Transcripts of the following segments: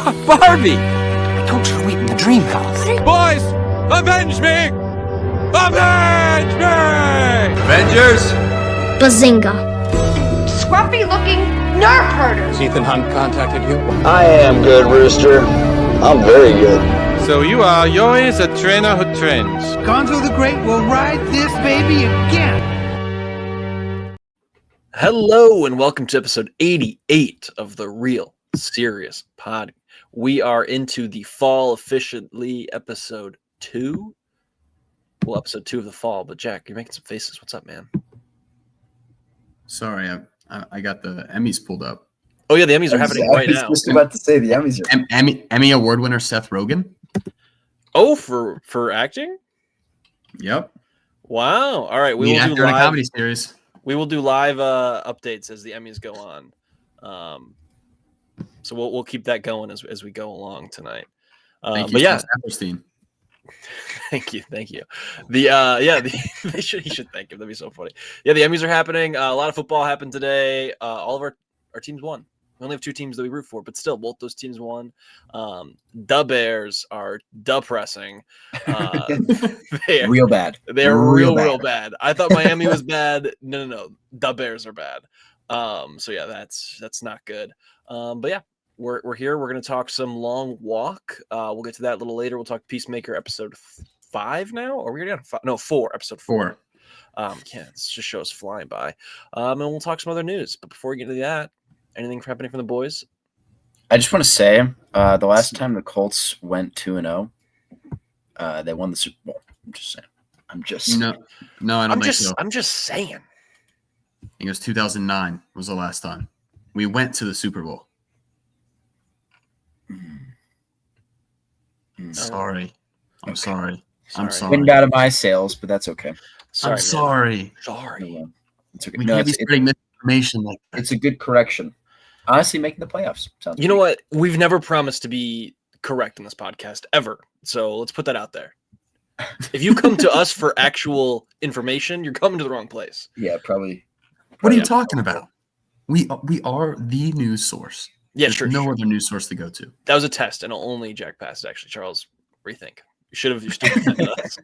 Barbie! I told you to wait in the dream house. Boys, avenge me! Avenge me! Avengers! Bazinga. Scruffy-looking nerf herders. Ethan Hunt contacted you? I am good, Rooster. I'm very good. So you are Yoi's a trainer who trains. Gonzo the Great will ride this baby again. Hello and welcome to episode 88 of the Real Serious Pod. We are into the fall officially, episode 2. Well, episode 2 of the fall. But Jack, you're making some faces. What's up, man? Sorry, I got the Emmys pulled up. Oh yeah, the Emmys are happening right now. I was just about to say the Emmys are. Emmy award winner Seth Rogen. Oh, for acting? Yep. Wow. All right, we will do actor in a live comedy series. We will do live updates as the Emmys go on. So we'll keep that going as we go along tonight. Thank you, but yeah, Epstein. thank you. He should thank him. That'd be so funny. Yeah, the Emmys are happening. A lot of football happened today. All of our teams won. We only have 2 teams that we root for, but still, both those teams won. The Bears are depressing. Real bad. They're real bad. I thought Miami was bad. No. The Bears are bad. So yeah, that's not good. But yeah, we're here. We're gonna talk some Long Walk. We'll get to that a little later. We'll talk Peacemaker episode 5 now. Are we already on 5? No, 4. Episode 4. Yeah, this just shows flying by. And we'll talk some other news. But before we get into that, anything happening from the boys? I just want to say, the last time the Colts went 2-0, they won the Super Bowl. I'm just saying. No, I don't think so. I'm just saying. I think it was 2009 was the last time we went to the Super Bowl. Sorry. I'm sorry. I'm sorry. Wind out of my sails, but that's okay. I'm sorry. Sorry. It's okay. We can't be spreading misinformation like that. It's a good correction. Honestly, making the playoffs. You know what? We've never promised to be correct in this podcast ever. So let's put that out there. If you come to us for actual information, you're coming to the wrong place. Yeah, probably. What are you talking about? We are the news source. Yeah, There's sure. no other news source to go to. That was a test, and only Jack passed. Actually, Charles, rethink. You should have. You still defended us.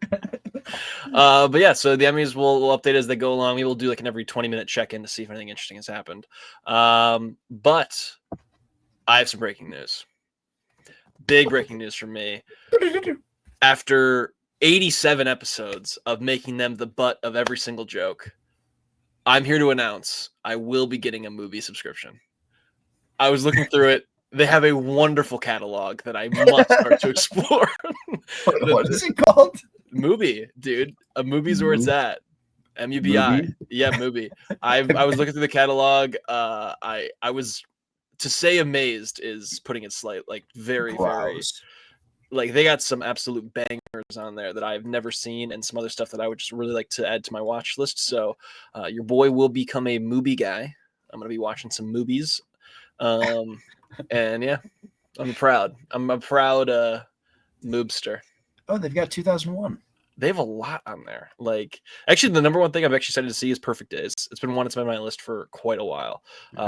But yeah, so the Emmys will update as they go along. We will do like an every 20-minute check-in to see if anything interesting has happened. But I have some breaking news. Big breaking news from me. After 87 episodes of making them the butt of every single joke, I'm here to announce I will be getting a MUBI subscription. I was looking through it. They have a wonderful catalog that I must start to explore. What is it called? MUBI, dude. A MUBI's where it's at. MUBI. Yeah, MUBI. I was looking through the catalog. I was, to say amazed is putting it slight, like very, very, like they got some absolute bangers on there that I've never seen, and some other stuff that I would just really like to add to my watch list. So your boy will become a MUBI guy. I'm gonna be watching some movies. And yeah, I'm a proud Moobster. Oh, they've got 2001. They have a lot on there. Like, actually, the number one thing I'm actually excited to see is Perfect Days. It's been on my list for quite a while.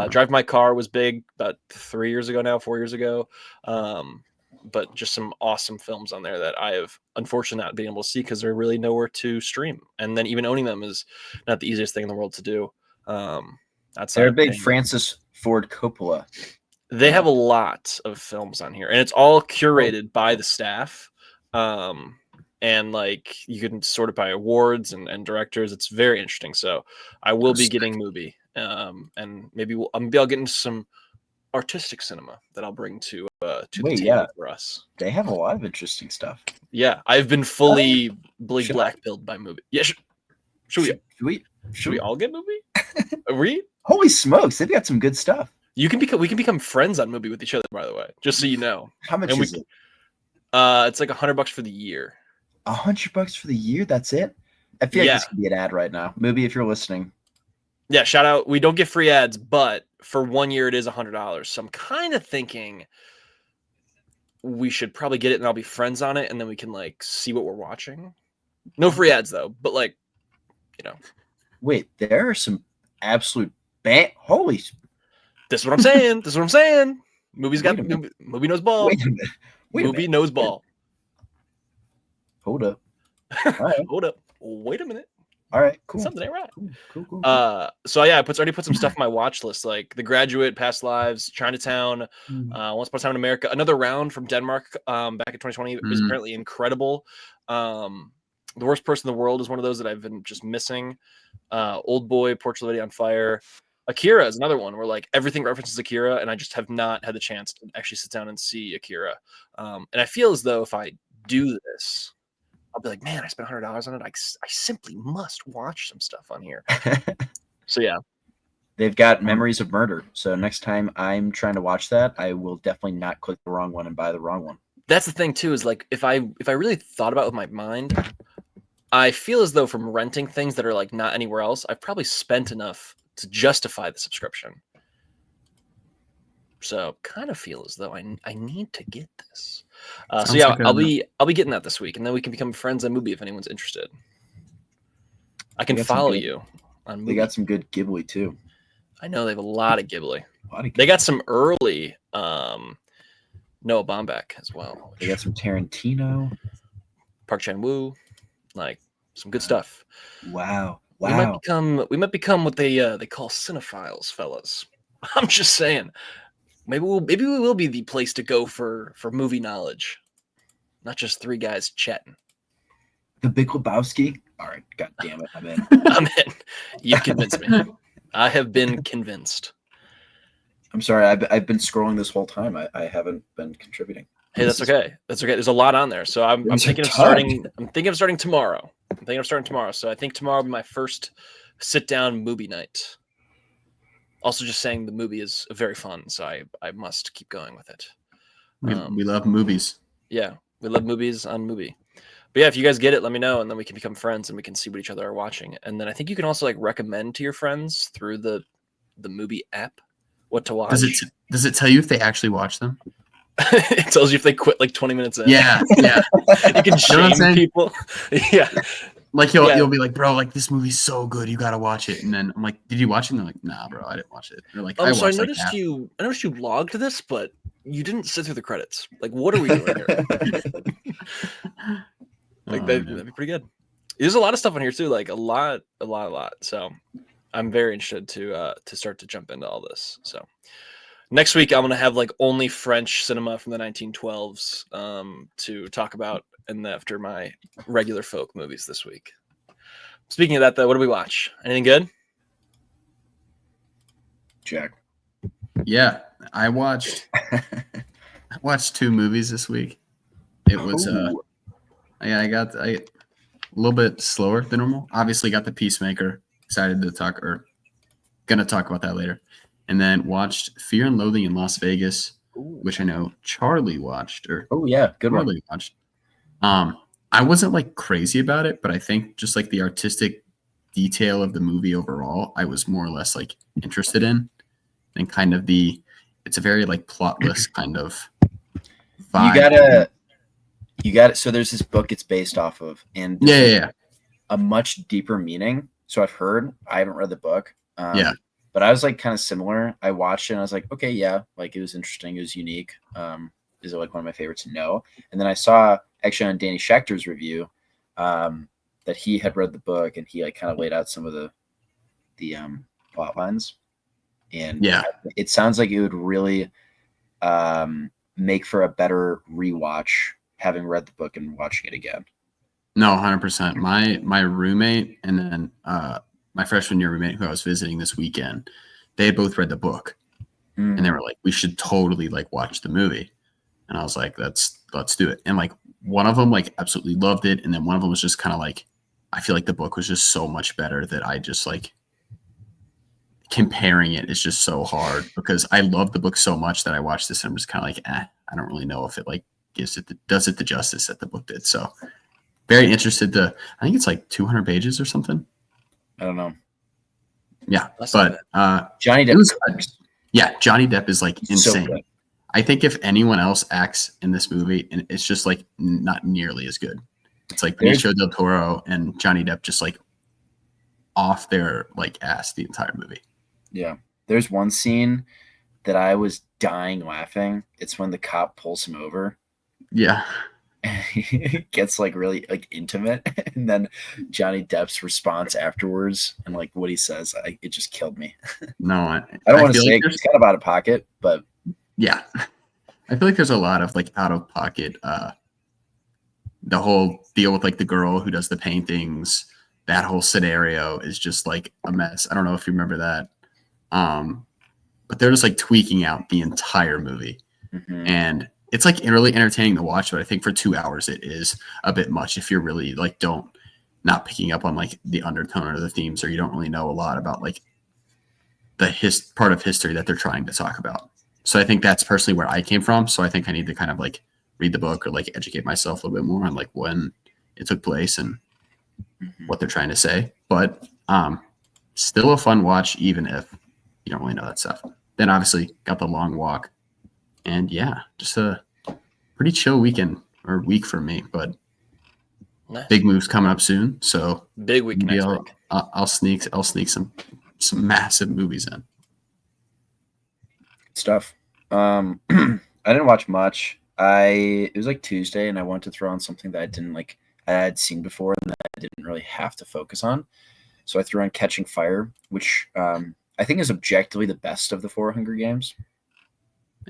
Drive My Car was big about 4 years ago. But just some awesome films on there that I have unfortunately not been able to see because they're really nowhere to stream. And then even owning them is not the easiest thing in the world to do. They're a big Francis Ford Coppola. They have a lot of films on here, and it's all curated by the staff. And like you can sort it by awards and directors. It's very interesting. So I will be getting MUBI, and maybe I'll get into some artistic cinema that I'll bring to the table for us. They have a lot of interesting stuff. Yeah, I've been fully black-pilled by MUBI. Yeah, should we all get MUBI? Are we? Holy smokes, they've got some good stuff. We can become friends on MUBI with each other, by the way, just so you know. How much is it? It's like $100 for the year. $100 for the year? That's it? I feel like this could be an ad right now. MUBI, if you're listening. Yeah, shout out. We don't get free ads, but for 1 year it is $100. So I'm kind of thinking we should probably get it and I'll be friends on it, and then we can like see what we're watching. No free ads though, but like, you know. Wait, there are some absolute holy. This is what I'm saying. Movie's got Wait a minute. movie knows ball. Wait a minute. Wait a Movie minute. knows ball. Hold up. All right. Hold up. Wait a minute. All right. Cool. Something ain't right. Cool. So yeah, I already put some stuff on my watch list, like The Graduate, Past Lives, Chinatown, Once Upon a Time in America. Another Round from Denmark, back in 2020 is apparently incredible. The Worst Person in the World is one of those that I've been just missing. Old Boy, Portrait of a Lady on Fire. Akira is another one where like everything references Akira, and I just have not had the chance to actually sit down and see Akira. And I feel as though if I do this, I'll be like, man, I spent $100 on it. I simply must watch some stuff on here. So yeah, They've got Memories of Murder. So next time I'm trying to watch that, I will definitely not click the wrong one and buy the wrong one. that's the thing too. Is like if I really thought about it with my mind, I feel as though from renting things that are like not anywhere else, I've probably spent enough to justify the subscription. So kind of feel as though I need to get this. So yeah, I'll be getting that this week, and then we can become friends on MUBI if anyone's interested. I can follow you on MUBI. They got some good Ghibli too. I know they have a lot of Ghibli. They got some early Noah Baumbach as well. They got some Tarantino. Park Chan-wook, like some good stuff. Wow. We might become what they call cinephiles, fellas. I'm just saying. Maybe we will be the place to go for movie knowledge, not just three guys chatting. The Big Lebowski. All right, god damn it, I'm in. I'm in. You've convinced me. I have been convinced. I'm sorry, I've been scrolling this whole time. I haven't been contributing. Hey, that's okay. That's okay. There's a lot on there, so I'm thinking of starting. I'm thinking of starting tomorrow. So I think tomorrow will be my first sit down movie night. Also, just saying the movie is very fun, so I must keep going with it. We love movies. Yeah, we love movies on MUBI. But yeah, if you guys get it, let me know, and then we can become friends and we can see what each other are watching. And then I think you can also like recommend to your friends through the MUBI app what to watch. Does it tell you if they actually watch them? It tells you if they quit like 20 minutes in. Yeah. You can shame people. Yeah. Like you'll be like, bro, like this movie's so good, you gotta watch it. And then I'm like, did you watch it? And they're like, nah, bro, I didn't watch it. They're like, I noticed you logged this, but you didn't sit through the credits. Like, what are we doing here? Like that'd be pretty good. There's a lot of stuff on here too, like a lot. So I'm very interested to start to jump into all this. So next week I'm gonna have like only French cinema from the 1912s to talk about, and after my regular folk movies this week. Speaking of that, though, what do we watch? Anything good? Jack. Yeah, I watched 2 movies this week. It was I got a little bit slower than normal. Obviously got The Peacemaker. Excited to gonna talk about that later. And then watched Fear and Loathing in Las Vegas, which I know Charlie watched. Oh yeah, good one. Charlie watched. I wasn't like crazy about it, but I think just like the artistic detail of the movie overall, I was more or less like interested in, and kind of it's a very like plotless kind of vibe. You got it. So there's this book it's based off of, and a much deeper meaning. So I've heard. I haven't read the book. But I was like kind of similar. I watched it and I was like, okay, yeah, like it was interesting. It was unique. Is it like one of my favorites? No. And then I saw actually on Danny Schechter's review that he had read the book and he like kind of laid out some of the plot lines. And it sounds like it would really make for a better rewatch having read the book and watching it again. No, 100%. My roommate and then my freshman year roommate who I was visiting this weekend, they had both read the book and they were like, we should totally like watch the movie. And I was like, let's do it. And like one of them like absolutely loved it. And then one of them was just kind of like, I feel like the book was just so much better that I just like comparing it is just so hard because I love the book so much that I watched this and I'm just kind of like, I don't really know if it like does it the justice that the book did. So very interested I think it's like 200 pages or something. I don't know. Yeah. But Johnny Depp. Johnny Depp is like insane. So I think if anyone else acts in this movie, and it's just like not nearly as good. It's like Benicio del Toro and Johnny Depp just like off their like ass the entire movie. Yeah. There's one scene that I was dying laughing. It's when the cop pulls him over. Yeah. He gets like really like intimate, and then Johnny Depp's response afterwards and like what he says, it just killed me. No, I don't want to feel say like it's kind of out of pocket, but yeah, I feel like there's a lot of like out of pocket. The whole deal with like the girl who does the paintings, that whole scenario is just like a mess. I don't know if you remember that, but they're just like tweaking out the entire movie, and it's like really entertaining to watch, but I think for 2 hours it is a bit much if you're really like not picking up on like the undertone or the themes, or you don't really know a lot about like the part of history that they're trying to talk about. So I think that's personally where I came from. So I think I need to kind of like read the book or like educate myself a little bit more on like when it took place and what they're trying to say. But still a fun watch, even if you don't really know that stuff. Then obviously got the long walk. And yeah, just a pretty chill weekend or week for me, but nice. Big moves coming up soon. So big week next week. I'll sneak some massive movies in. Stuff. I didn't watch much. It was like Tuesday, and I wanted to throw on something that I had seen before and that I didn't really have to focus on. So I threw on Catching Fire, which I think is objectively the best of the 4 Hunger Games.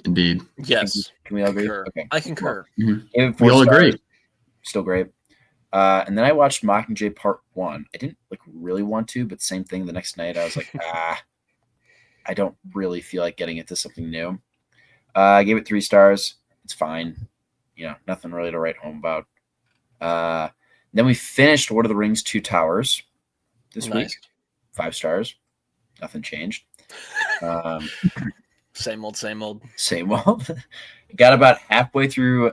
Indeed. Yes. Can we all agree? Concur. Okay. I concur. We all agree. Still great. And then I watched Mockingjay Part 1. I didn't really want to, but same thing the next night. I was like, I don't really feel like getting into something new. I gave it 3 stars. It's fine. Nothing really to write home about. Then we finished Lord of the Rings 2 Towers this week. 5 stars. Nothing changed. Same old. Same old. Got about halfway through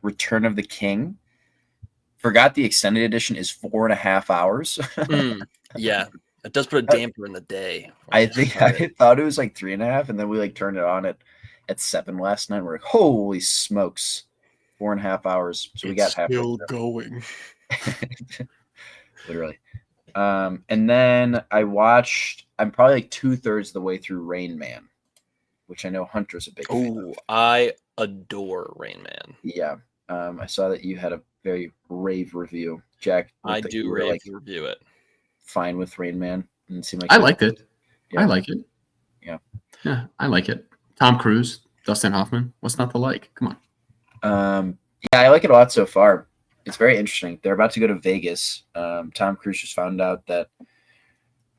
Return of the King. Forgot the extended edition is 4.5 hours. Yeah, it does put a damper in the day. I thought it was like 3.5, and then we turned it on at 7 last night. We're like, holy smokes, 4.5 hours. So we got halfway. Still going. Literally. And then I'm probably like 2/3 of the way through Rain Man, which I know Hunter's a big fan of. I adore Rain Man. Yeah. I saw that you had a very rave review, Jack. I do review it. Fine with Rain Man. Didn't seem like I liked it. Yeah. I like it. Yeah. Yeah, I like it. Tom Cruise, Dustin Hoffman. What's not to like? Come on. Yeah, I like it a lot so far. It's very interesting. They're about to go to Vegas. Tom Cruise just found out that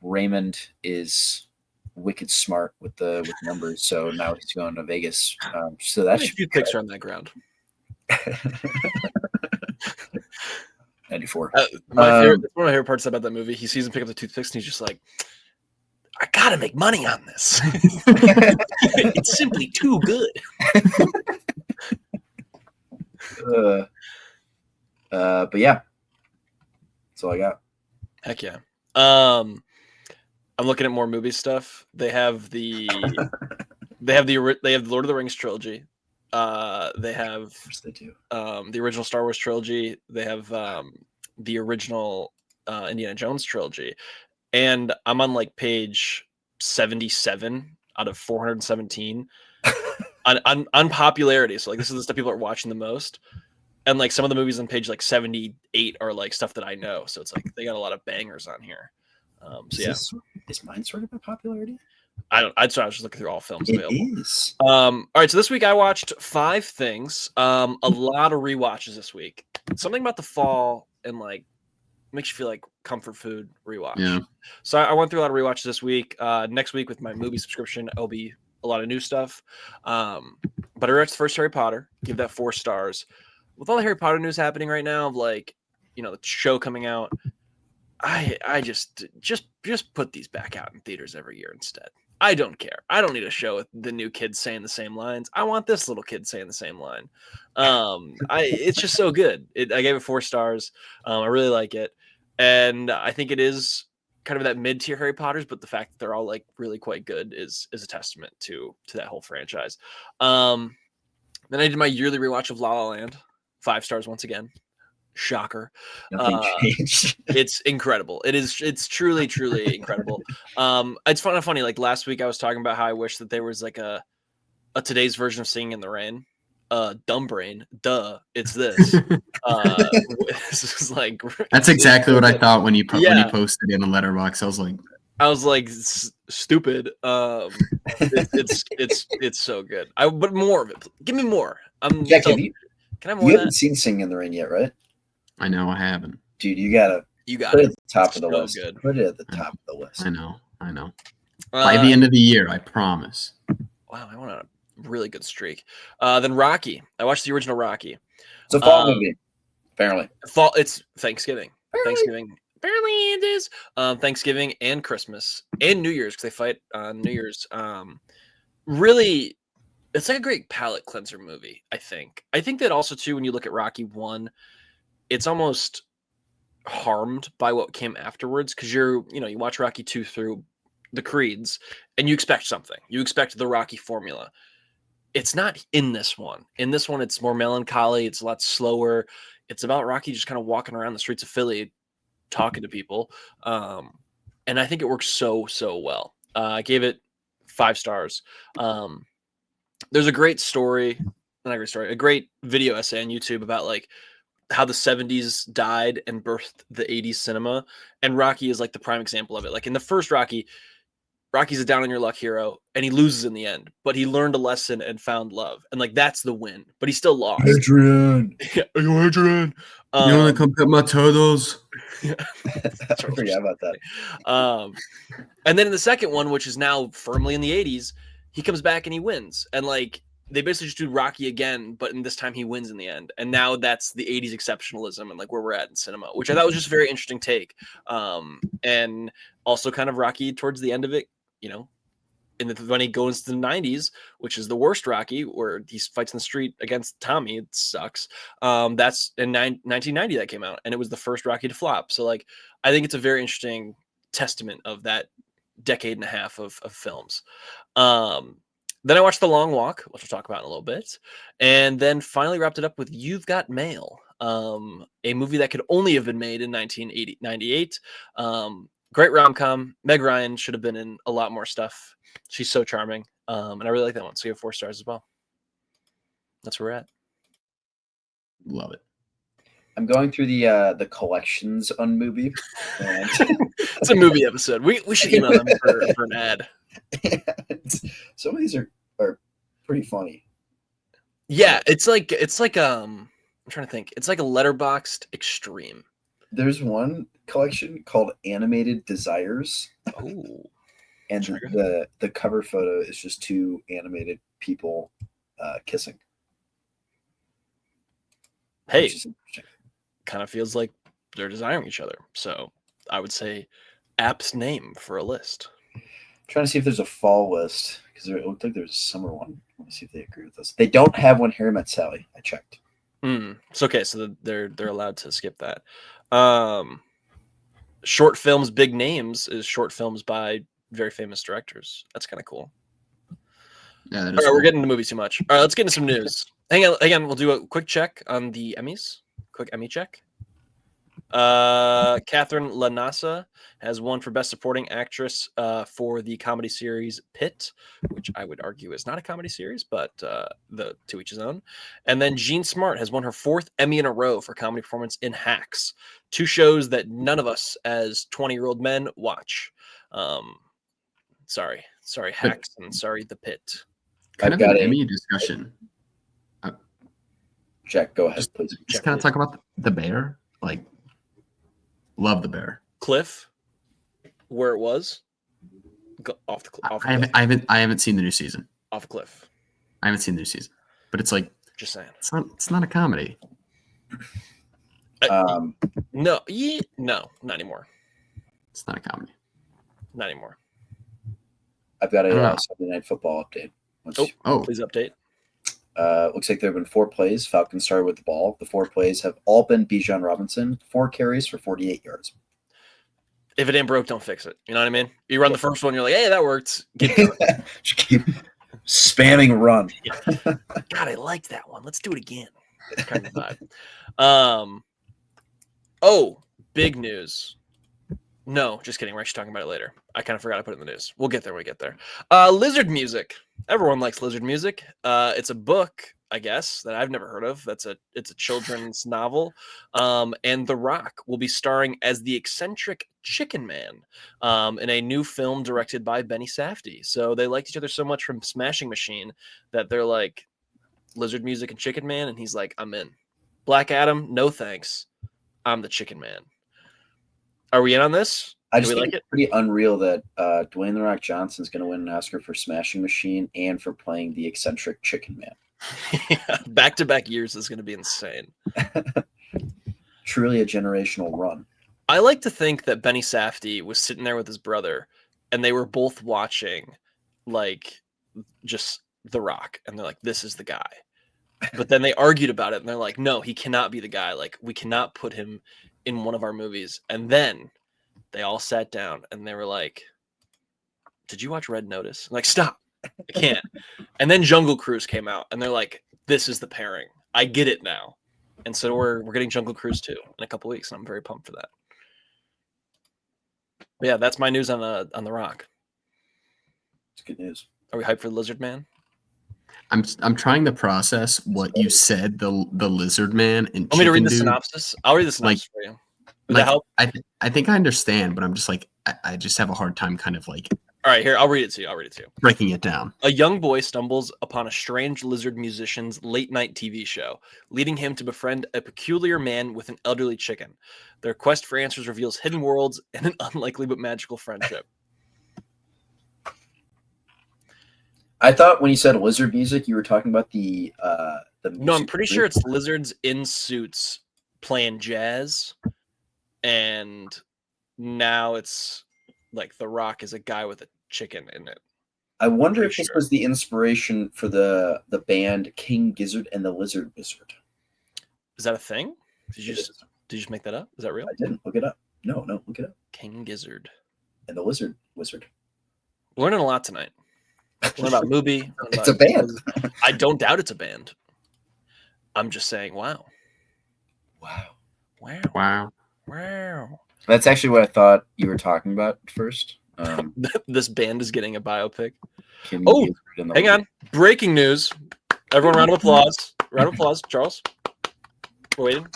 Raymond is wicked smart with numbers, so now he's going to Vegas. So that's a few picks on that ground. 94. One of my favorite parts about that movie, he sees him pick up the toothpicks and he's just like, I gotta make money on this. It's simply too good. But yeah, that's all I got. Heck yeah. I'm looking at more movie stuff. They have the Lord of the Rings trilogy. They have the original Star Wars trilogy. They have the original Indiana Jones trilogy, and I'm on like page 77 out of 417 on popularity. So like this is the stuff people are watching the most, and like some of the movies on page like 78 are like stuff that I know. So it's like they got a lot of bangers on here. Is mine sort of by popularity? I was just looking through all films available. It is. All right, so this week I watched 5 things. A lot of rewatches this week. Something about the fall and like makes you feel like comfort food rewatch. Yeah. So I went through a lot of rewatches this week. Next week with my MUBI subscription, it'll be a lot of new stuff. But I rewatched the first Harry Potter. Give that 4 stars. With all the Harry Potter news happening right now, of like the show coming out, I just put these back out in theaters every year instead. I don't care. I don't need a show with the new kids saying the same lines. I want this little kid saying the same line. It's just so good. I gave it 4 stars. I really like it, and I think it is kind of that mid-tier Harry Potters, but the fact that they're all like really quite good is a testament to that whole franchise. Then I did my yearly rewatch of La La Land, 5 stars once again. Shocker. Nothing changed. It's incredible. It's truly incredible. It's funny. Like last week I was talking about how I wish that there was like a today's version of Singing in the Rain. Dumb brain, duh, it's this. This is like that's exactly what I thought when you posted in the letterbox. I was like stupid. It's so good. But more of it. Give me more. Jack, can I have more? You of haven't that? seen Singing in the Rain yet, right? I know I haven't. Dude, you got it put it at the top of the so list. good. Put it at the top of the list. I know. By the end of the year, I promise. Wow, I want a really good streak. Then Rocky. I watched the original Rocky. It's a fall movie, apparently. Fall. It's Thanksgiving. Thanksgiving. Apparently it is. Thanksgiving and Christmas and New Year's because they fight on New Year's. Really, it's like a great palate cleanser movie. I think that also too when you look at Rocky 1, it's almost harmed by what came afterwards because you watch Rocky 2 through the creeds and you expect something. You expect the Rocky formula. It's not in this one. In this one, it's more melancholy. It's a lot slower. It's about Rocky just kind of walking around the streets of Philly, talking to people. And I think it works so well. I gave it 5 stars. There's a great story, not a great story, a great video essay on YouTube about like how the 70s died and birthed the 80s cinema. And Rocky is like the prime example of it. Like in the first Rocky, Rocky's a down on your luck hero and he loses in the end, but he learned a lesson and found love. And like, that's the win, but he still lost. Adrian. Adrian. You want to come get my turtles? I forgot about that. And then in the second one, which is now firmly in the 80s, he comes back and he wins. And like, they basically just do Rocky again, but in this time he wins in the end. And now that's the 80s exceptionalism and like where we're at in cinema, which I thought was just a very interesting take. And also kind of Rocky towards the end of it, when he goes to the 90s, which is the worst Rocky, where he fights in the street against Tommy, it sucks. That's in 1990 that came out, and it was the first Rocky to flop. So like, I think it's a very interesting testament of that decade and a half of films. Then I watched The Long Walk, which we'll talk about in a little bit, and then finally wrapped it up with You've Got Mail, a movie that could only have been made in 1998. Great rom-com. Meg Ryan should have been in a lot more stuff. She's so charming, and I really like that one. So you have 4 stars as well. That's where we're at. Love it. I'm going through the collections on MUBI. And it's a movie episode. We should email them for an ad. Some of these are pretty funny. Yeah, it's like I'm trying to think. It's like a Letterboxd extreme. There's one collection called Animated Desires. Oh. And the cover photo is just 2 animated people kissing. Hey, kind of feels like they're desiring each other. So I would say app's name for a list. I'm trying to see if there's a fall list because it looked like there's a summer one. Let me see if they agree with us. They don't have when Harry Met Sally. I checked. It's okay. So they're allowed to skip that. Short films, big names is short films by very famous directors. That's kind of cool. Yeah. All right, we're getting into movies too much. All right, let's get into some news. Hang on, we'll do a quick check on the Emmys. Quick Emmy check. Catherine Lanasa has won for Best Supporting Actress for the comedy series Pitt, which I would argue is not a comedy series, but to each his own. And then Jean Smart has won her 4th Emmy in a row for comedy performance in Hacks, 2 shows that none of us as 20-year-old men watch. Sorry, Hacks, and sorry, The Pit. I've got an Emmy discussion. Jack, go ahead, please. Just kind of talk about the Bear. Like, love the Bear. Cliff, where it was, off the cliff. I haven't seen the new season. Off a cliff. I haven't seen the new season, but it's like, just saying, it's not a comedy. No, not anymore. It's not a comedy. Not anymore. I've got a Sunday Night Football update. Please update. Looks like there have been 4 plays. Falcons started with the ball. The 4 plays have all been Bijan Robinson, 4 carries for 48 yards. If it ain't broke, don't fix it. You know what I mean? You run the first one, you're like, hey, that worked. Keep spamming run. God, I liked that one. Let's do it again. Kind of vibe. Big news. No, just kidding. We're actually talking about it later. I kind of forgot to put it in the news. We'll get there when we get there. Lizard music. Everyone likes lizard music. It's a book, I guess, that I've never heard of. It's a children's novel. And The Rock will be starring as the eccentric Chicken Man in a new film directed by Benny Safdie. So they liked each other so much from Smashing Machine that they're like, lizard music and Chicken Man, and he's like, I'm in. Black Adam, no thanks. I'm the Chicken Man. Are we in on this? I just think it's pretty unreal that Dwayne The Rock Johnson's going to win an Oscar for Smashing Machine and for playing the eccentric Chicken Man. Yeah, back-to-back years is going to be insane. Truly a generational run. I like to think that Benny Safdie was sitting there with his brother, and they were both watching, like, just The Rock, and they're like, this is the guy. But then they argued about it, and they're like, no, he cannot be the guy. Like, we cannot put him in one of our movies. And then they all sat down and they were like, did you watch Red Notice? I'm like, stop, I can't. And then Jungle Cruise came out and they're like, this is the pairing. I get it now. And so we're getting Jungle Cruise 2 in a couple weeks, and I'm very pumped for that. But yeah, that's my news on The Rock. It's good news. Are we hyped for the Lizard Man? I'm trying to process what you said. The Lizard Man and Want me to read the Dude. synopsis? I'll read the synopsis for you. Does that help? I think I understand, but I'm just like I just have a hard time kind of like. All right, here, I'll read it to you. Breaking it down. A young boy stumbles upon a strange lizard musician's late-night TV show, leading him to befriend a peculiar man with an elderly chicken. Their quest for answers reveals hidden worlds and an unlikely but magical friendship. I thought when you said lizard music, you were talking about the No, I'm pretty sure it's lizards in suits playing jazz, and now it's like The Rock is a guy with a chicken in it. I wonder if this was the inspiration for the band King Gizzard and the Lizard Wizard. Is that a thing? Did you just make that up? Is that real? I didn't. Look it up. No, look it up. King Gizzard and the Lizard Wizard. Learning a lot tonight. Learning about MUBI. It's a band. I don't doubt it's a band. I'm just saying, wow. That's actually what I thought you were talking about at first. This band is getting a biopic. Oh, hang on. Breaking news. Everyone, round of applause. Round of applause. Charles. We're waiting.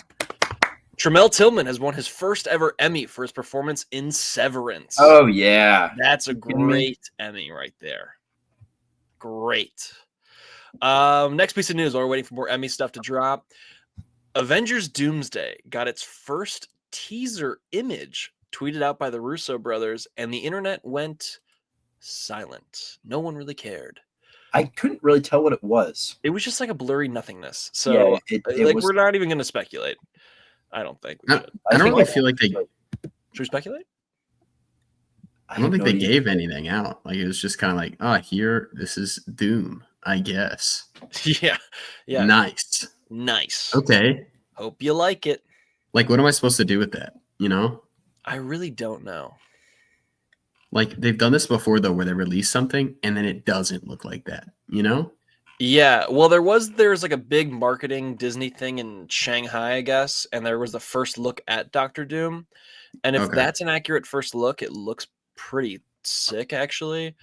Tramell Tillman has won his first ever Emmy for his performance in Severance. Oh, yeah. That's a great Emmy right there. Great. Next piece of news while we're waiting for more Emmy stuff to drop. Avengers Doomsday got its first teaser image tweeted out by the Russo brothers, and the internet went silent. No one really cared. I couldn't really tell what it was. It was just like a blurry nothingness. So we're not even going to speculate. I don't think we should. I don't really feel like they... Should we speculate? I don't think they gave anything out. Like, it was just kind of like, oh, here, this is Doom, I guess. Yeah. Nice. Okay. Hope you like it. Like, what am I supposed to do with that? You know? I really don't know. Like, they've done this before, though, where they release something and then it doesn't look like that, you know? Yeah. Well, there's like a big marketing Disney thing in Shanghai, I guess, and there was the first look at Doctor Doom. And if that's an accurate first look, it looks pretty sick, actually.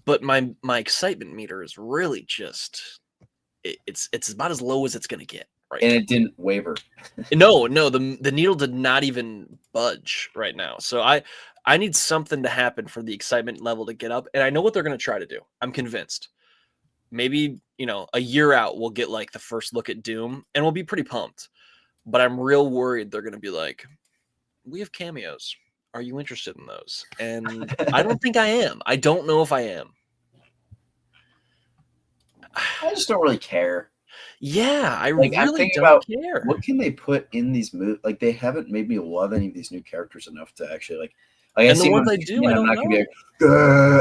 But my excitement meter is really just it's about as low as it's gonna get right and now. It didn't waver. No, the needle did not even budge right now. So I need something to happen for the excitement level to get up, and I know what they're gonna try to do. I'm convinced. Maybe, a year out we'll get like the first look at Doom and we'll be pretty pumped. But I'm real worried they're gonna be like, we have cameos. Are you interested in those? And I don't think I am. I don't know if I am. I just don't really care. Yeah, I really don't care. What can they put in these movies? Like, they haven't made me love any of these new characters enough to actually like and the ones I do, I don't know. Gonna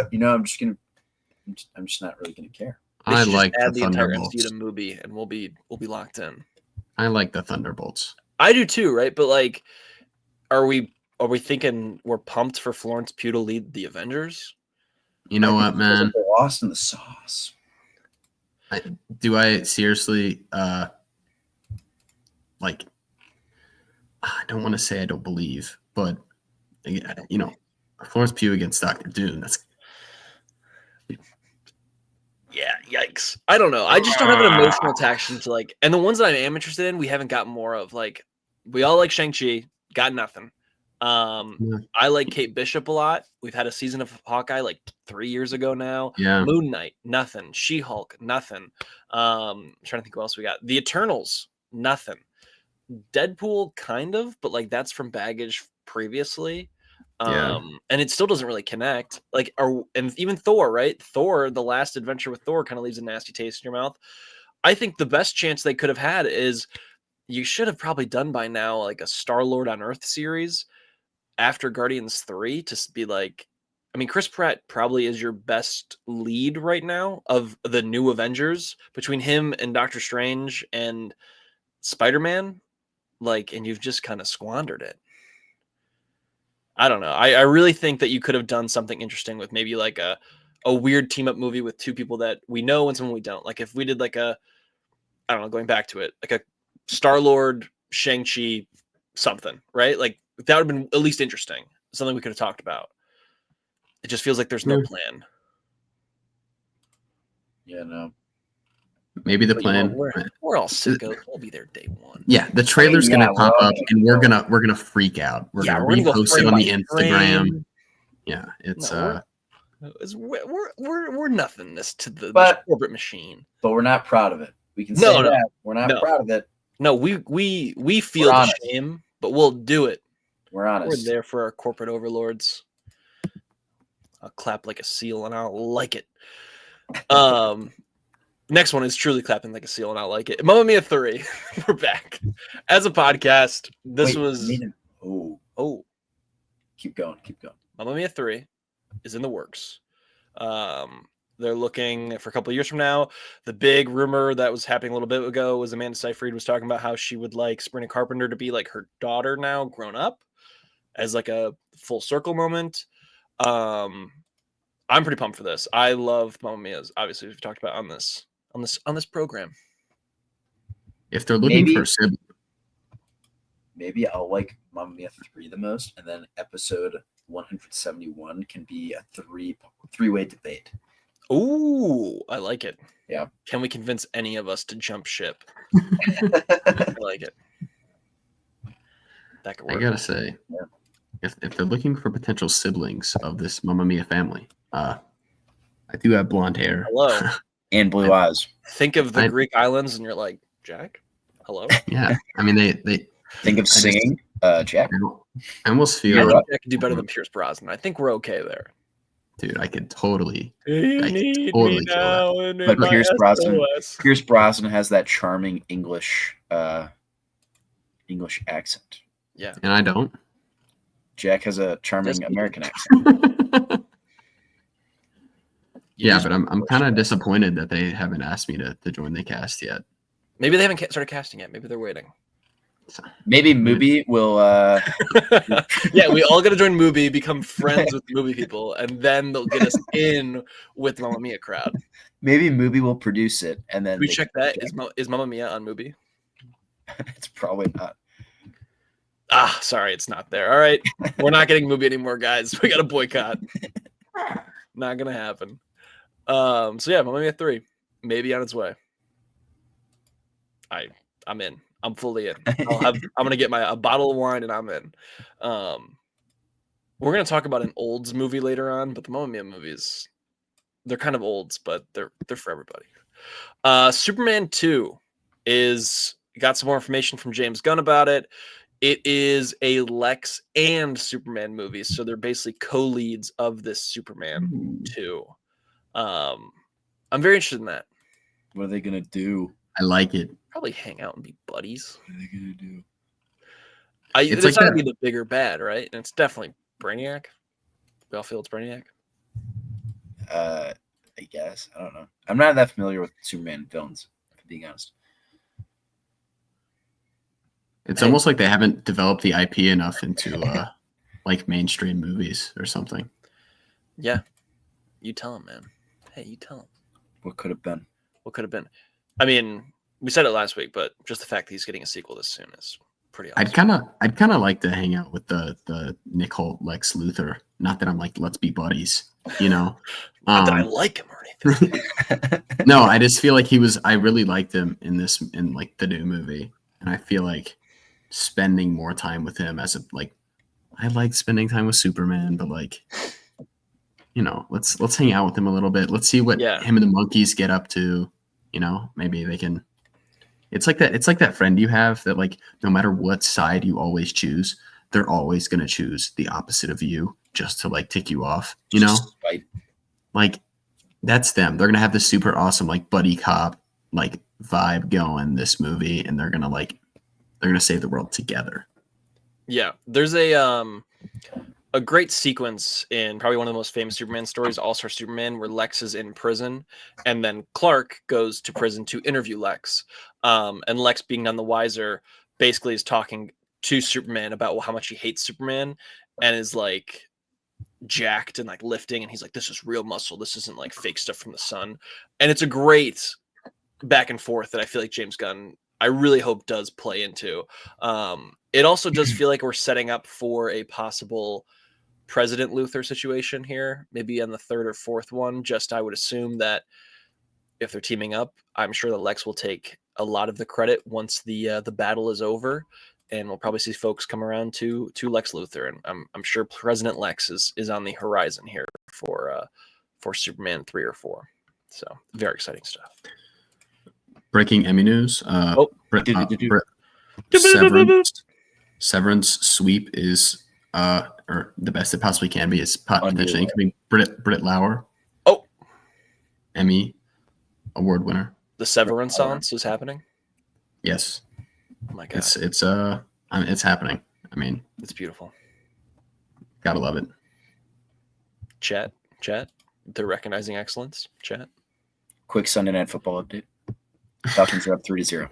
be like, I'm just not really gonna care. I like add the entire Thunderbolts. MCU to MUBI, and we'll be locked in. I like the Thunderbolts. I do too, right? But like, are we thinking we're pumped for Florence Pugh to lead the Avengers? You know what, man? They're lost in the sauce. Do I seriously like? I don't want to say I don't believe, but You know, Florence Pugh against Doctor Doom. That's Yeah, yikes. I don't know. I just don't have an emotional attachment to like, and the ones that I am interested in, we haven't got more of. Like, we all like Shang-Chi, got nothing. I like Kate Bishop a lot. We've had a season of Hawkeye like 3 years ago now. Yeah. Moon Knight, nothing. She-Hulk, nothing. Trying to think what else we got. The Eternals, nothing. Deadpool, kind of, but like that's from baggage previously. And it still doesn't really connect. Like, and even Thor, right? Thor, the last adventure with Thor, kind of leaves a nasty taste in your mouth. I think the best chance they could have had is you should have probably done by now like a Star-Lord on Earth series after Guardians 3 to be like, I mean, Chris Pratt probably is your best lead right now of the new Avengers between him and Doctor Strange and Spider-Man. Like, and you've just kind of squandered it. I don't know. I really think that you could have done something interesting with maybe like a weird team up movie with two people that we know and someone we don't. Like if we did like I don't know, going back to it, like a Star-Lord, Shang-Chi, something, right? Like that would have been at least interesting. Something we could have talked about. It just feels like there's no plan. Yeah, no. Maybe the plan. We're all sickos. We'll be there day one. Yeah, the trailer's gonna pop up, and we're gonna freak out. We're gonna repost it on the Instagram. Yeah, it's we're nothingness to the corporate machine. But we're not proud of it. We can say that we're not proud of it. No, we feel the shame, but we'll do it. We're honest. We're there for our corporate overlords. I'll clap like a seal, and I'll like it. Next one is truly clapping like a seal, and I like it. Mamma Mia 3. We're back as a podcast. This was Keep going. Mamma Mia 3 is in the works. They're looking for a couple of years from now. The big rumor that was happening a little bit ago was Amanda Seyfried was talking about how she would like Sabrina Carpenter to be like her daughter now, grown up, as like a full circle moment. I'm pretty pumped for this. I love Mamma Mia's. Obviously, we've talked about on this program. If they're looking for a sibling, maybe I'll like Mamma Mia 3 the most, and then episode 171 can be a three-way debate. Ooh, I like it. Yeah. Can we convince any of us to jump ship? I like it. That could work. I gotta say, if they're looking for potential siblings of this Mamma Mia family, I do have blonde hair. Hello. And blue eyes. Think of the Greek islands, and you're like, Jack. Hello. Yeah, I mean they think of singing. Jack. I almost feel I think I could do better than Pierce Brosnan. I think we're okay there. Dude, I could totally. But Pierce Brosnan has that charming English accent. Yeah, and I don't. Jack has a charming American accent. Yeah, but I'm kind of disappointed that they haven't asked me to join the cast yet. Maybe they haven't started casting yet. Maybe they're waiting. Maybe MUBI will. Yeah, we all got to join MUBI, become friends with MUBI people, and then they'll get us in with Mamma Mia crowd. Maybe MUBI will produce it, and then we check that. Is Mamma Mia on MUBI? It's probably not. Sorry, it's not there. All right, we're not getting MUBI anymore, guys. We got to boycott. Not gonna happen. So yeah, Mamma Mia 3, maybe on its way. I'm in. I'm fully in. I'm gonna get a bottle of wine and I'm in. We're gonna talk about an olds movie later on, but the Mamma Mia movies, they're kind of olds, but they're for everybody. Superman 2 got some more information from James Gunn about it. It is a Lex and Superman movie, so they're basically co-leads of this Superman 2. I'm very interested in that. What are they gonna do? I like it. Probably hang out and be buddies. What are they gonna do? It's like gotta be the bigger bad, right? And it's definitely Brainiac. We all feel it's Brainiac. I guess. I don't know. I'm not that familiar with Superman villains, if I'm being honest. It's almost like they haven't developed the IP enough into like mainstream movies or something. Yeah. You tell him, man. Hey, you tell him. What could have been? I mean, we said it last week, but just the fact that he's getting a sequel this soon is Pretty awesome. I'd kind of like to hang out with the Nick Holt Lex Luthor. Not that I'm like, let's be buddies, you know. Not that I like him or anything. No, I just feel like I really liked him in like the new movie, and I feel like spending more time with him I like spending time with Superman, but like, you know, let's hang out with him a little bit. Let's see what him and the monkeys get up to. You know, maybe they can. It's like that friend you have that like no matter what side you always choose, they're always gonna choose the opposite of you just to like tick you off. You know, like that's them. They're gonna have this super awesome like buddy cop like vibe going this movie, and they're gonna save the world together. Yeah, there's a great sequence in probably one of the most famous Superman stories, All-Star Superman, where Lex is in prison, and then Clark goes to prison to interview Lex. And Lex, being none the wiser, basically is talking to Superman about how much he hates Superman, and is like jacked and like lifting, and he's like, "This is real muscle. This isn't like fake stuff from the sun." And it's a great back and forth that I feel like James Gunn, I really hope, does play into. It also does feel like we're setting up for a possible President Luthor situation here, maybe on the third or fourth one. Just I would assume that if they're teaming up, I'm sure that Lex will take a lot of the credit once the battle is over, and we'll probably see folks come around to Lex Luthor. And I'm sure President Lex is on the horizon here for Superman 3 or 4. So very exciting stuff. Breaking Emmy news. Severance sweep is or the best it possibly can be is potentially incoming Britt Lauer. Oh, Emmy award winner. The Severance is happening. Yes. Oh my god. It's happening. I mean, it's beautiful. Gotta love it. Chat. They're recognizing excellence. Chat. Quick Sunday Night Football update. Falcons are up 3-0.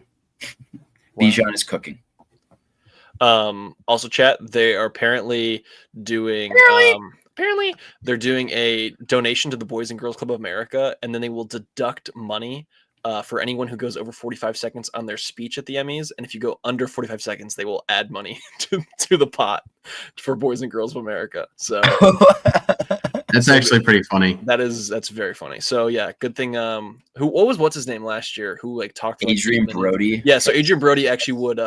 Bijan is cooking. Also, chat, they are apparently doing they're doing a donation to the Boys and Girls Club of America, and then they will deduct money for anyone who goes over 45 seconds on their speech at the Emmys. And if you go under 45 seconds, they will add money to the pot for Boys and Girls of America. So that's actually pretty funny. That's very funny. So yeah, good thing. What's his name last year? Who like talked to Adrian Brody? Yeah, so Adrian Brody actually would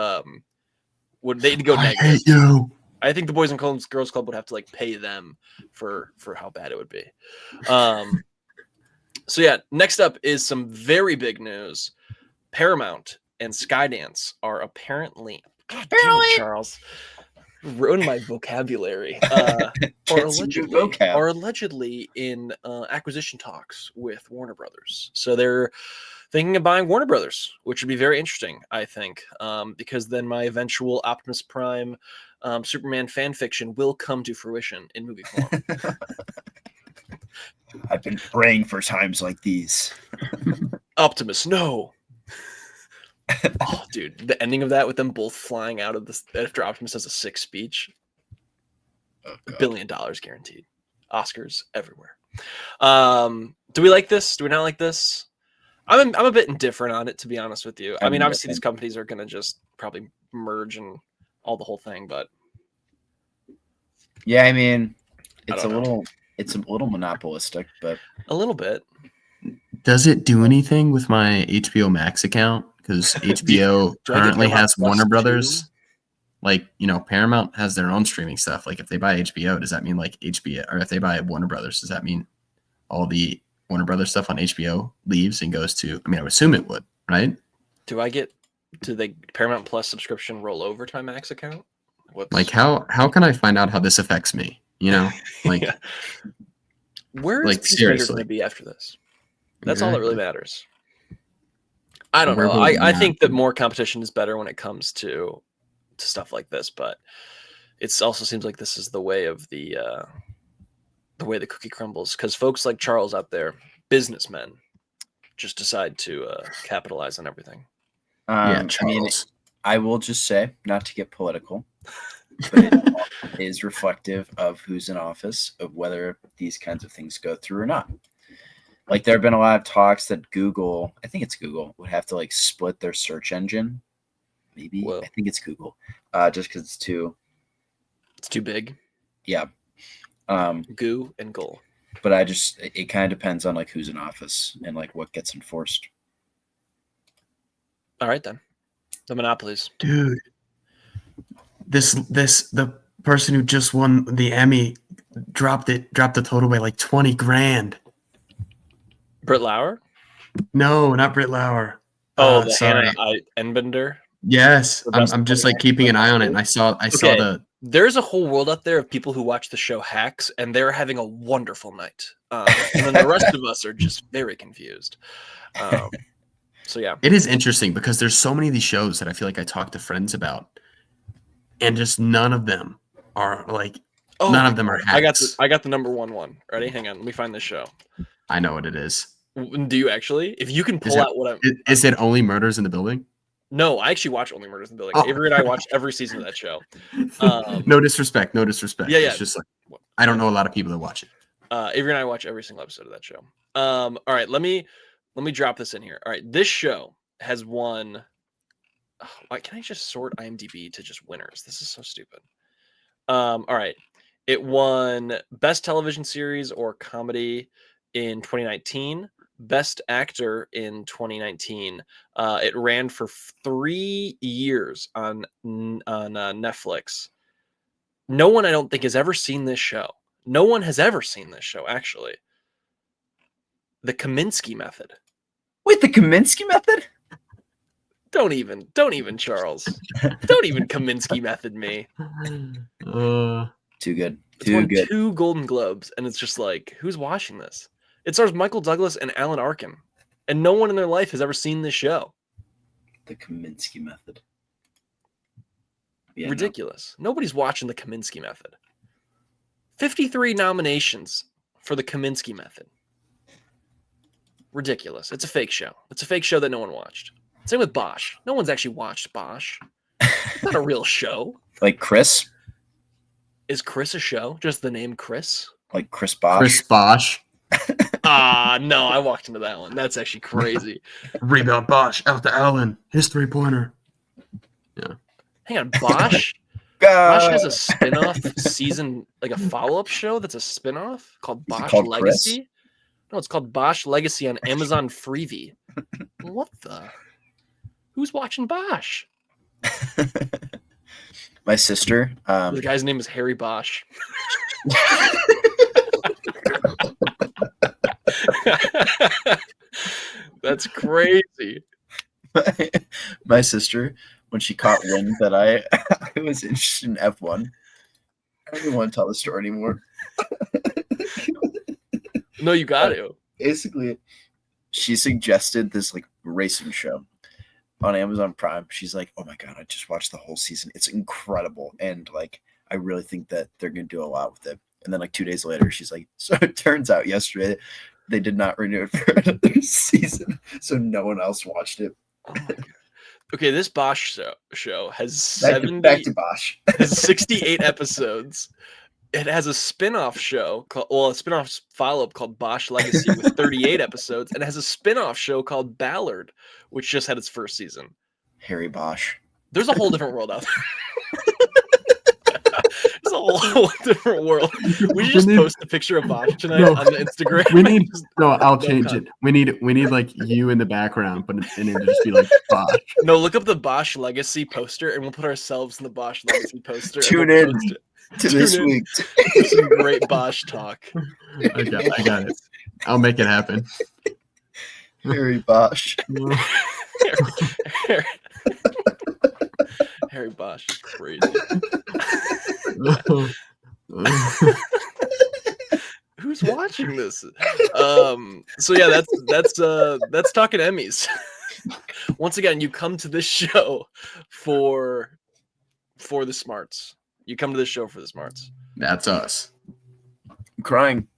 they'd go negative. I hate you. I think the Boys and Girls Club would have to like pay them for how bad it would be. So yeah, next up is some very big news. Paramount and Skydance are apparently Charles ruined my vocabulary. Are allegedly in acquisition talks with Warner Brothers. So they're thinking of buying Warner Brothers, which would be very interesting, I think, because then my eventual Optimus Prime Superman fan fiction will come to fruition in movie form. I've been praying for times like these. Optimus, no. Oh, dude, the ending of that with them both flying out of this after Optimus has a sick speech. $1 billion guaranteed. Oscars everywhere. Do we like this? Do we not like this? I'm a bit indifferent on it, to be honest with you. I mean, obviously these companies are gonna just probably merge and all the whole thing, but yeah, I mean, it's a little monopolistic, but a little bit. Does it do anything with my HBO Max account? Because HBO currently has Warner Brothers. Like, you know, Paramount has their own streaming stuff. Like, if they buy HBO, does that mean like HBO, or if they buy Warner Brothers, does that mean all the Warner Brothers stuff on HBO leaves and goes to? I mean, I would assume it would, right? Do the Paramount Plus subscription roll over to my Max account? Like, how can I find out how this affects me? You know, like, yeah. Where is like, seriously going to be after this? That's all that really matters. I don't know. I think that more competition is better when it comes to stuff like this, but it also seems like this is the way of the way the cookie crumbles, because folks like Charles out there, businessmen, just decide to capitalize on everything. I mean, I will just say, not to get political, but it is reflective of who's in office, of whether these kinds of things go through or not. Like, there have been a lot of talks that Google, I think it's Google, would have to like split their search engine maybe. Whoa. I think it's Google. Just because it's too big. Yeah. Goo and goal. But it kind of depends on like who's in office and like what gets enforced. All right then. The monopolies. Dude. The person who just won the Emmy dropped the total by like 20 grand. Britt Lauer? No, not Britt Lauer. Oh, sorry. Hannah Enbender. Yes, I'm just like keeping an eye on it, and I saw the. There's a whole world out there of people who watch the show Hacks, and they're having a wonderful night. And then the rest of us are just very confused. So yeah, it is interesting because there's so many of these shows that I feel like I talk to friends about, and just none of them are like. Oh, none of them are Hacks. I got the number one. Ready? Hang on. Let me find this show. I know what it is. Do you actually? If you can pull out what I'm. Is it Only Murders in the Building? No, I actually watch Only Murders in the Building. Oh. Avery and I watch every season of that show. No disrespect. Yeah. It's just like I don't know a lot of people that watch it. Avery and I watch every single episode of that show. All right, let me drop this in here. All right, this show has won. Why can I just sort IMDb to just winners? This is so stupid. All right, it won Best Television Series or Comedy in 2019. Best Actor in 2019. It ran for 3 years on Netflix. No one, I don't think, has ever seen this show. No one has ever seen this show, actually. The Kaminsky Method. Wait, the Kaminsky Method? Don't even, Charles. Don't even Kaminsky Method me. Too good. It's won 2 Golden Globes, and it's just like, who's watching this? It stars Michael Douglas and Alan Arkin, and no one in their life has ever seen this show. The Kaminsky Method. Yeah, ridiculous. No. Nobody's watching the Kaminsky Method. 53 nominations for the Kaminsky Method. Ridiculous. It's a fake show. It's a fake show that no one watched. Same with Bosch. No one's actually watched Bosch. It's not a real show. Like Chris? Is Chris a show? Just the name Chris? Like Chris Bosch? Chris Bosch. No, I walked into that one. That's actually crazy. Rebound Bosch out to Allen. His 3-pointer. Yeah. Hang on, Bosch? Bosch has a spin-off season, like a follow-up show that's a spin-off called Bosch Legacy? Chris? No, it's called Bosch Legacy on Amazon Freevee. What the? Who's watching Bosch? My sister. The guy's name is Harry Bosch. That's crazy. My sister, when she caught wind that I was interested in F1, I don't even want to tell the story anymore. No, you got to. Basically, she suggested this like racing show on Amazon Prime. She's like, "Oh my god, I just watched the whole season. It's incredible, and like I really think that they're gonna do a lot with it." And then like 2 days later, she's like, "So it turns out yesterday they did not renew it for another season, so no one else watched it." Oh my god. Okay, this Bosch show has back to Bosch. Has 68 episodes. It has a spin-off show a spin-off follow-up called Bosch Legacy with 38 episodes, and it has a spin-off show called Ballard, which just had its first season. Harry Bosch. There's a whole different world out there. There's a whole different world. We should just post a picture of Bosch tonight on the Instagram. We need I'll change it. We need like you in the background, but and it'll just be like Bosch. No, look up the Bosch Legacy poster, and we'll put ourselves in the Bosch Legacy poster. Tune in to this week. Some great Bosch talk. I got it. I'll make it happen. Harry Bosch. Harry Bosch is crazy. Who's watching this? So yeah, that's talking Emmys. Once again, you come to this show for the smarts. You come to this show for the smarts. That's us. I'm crying.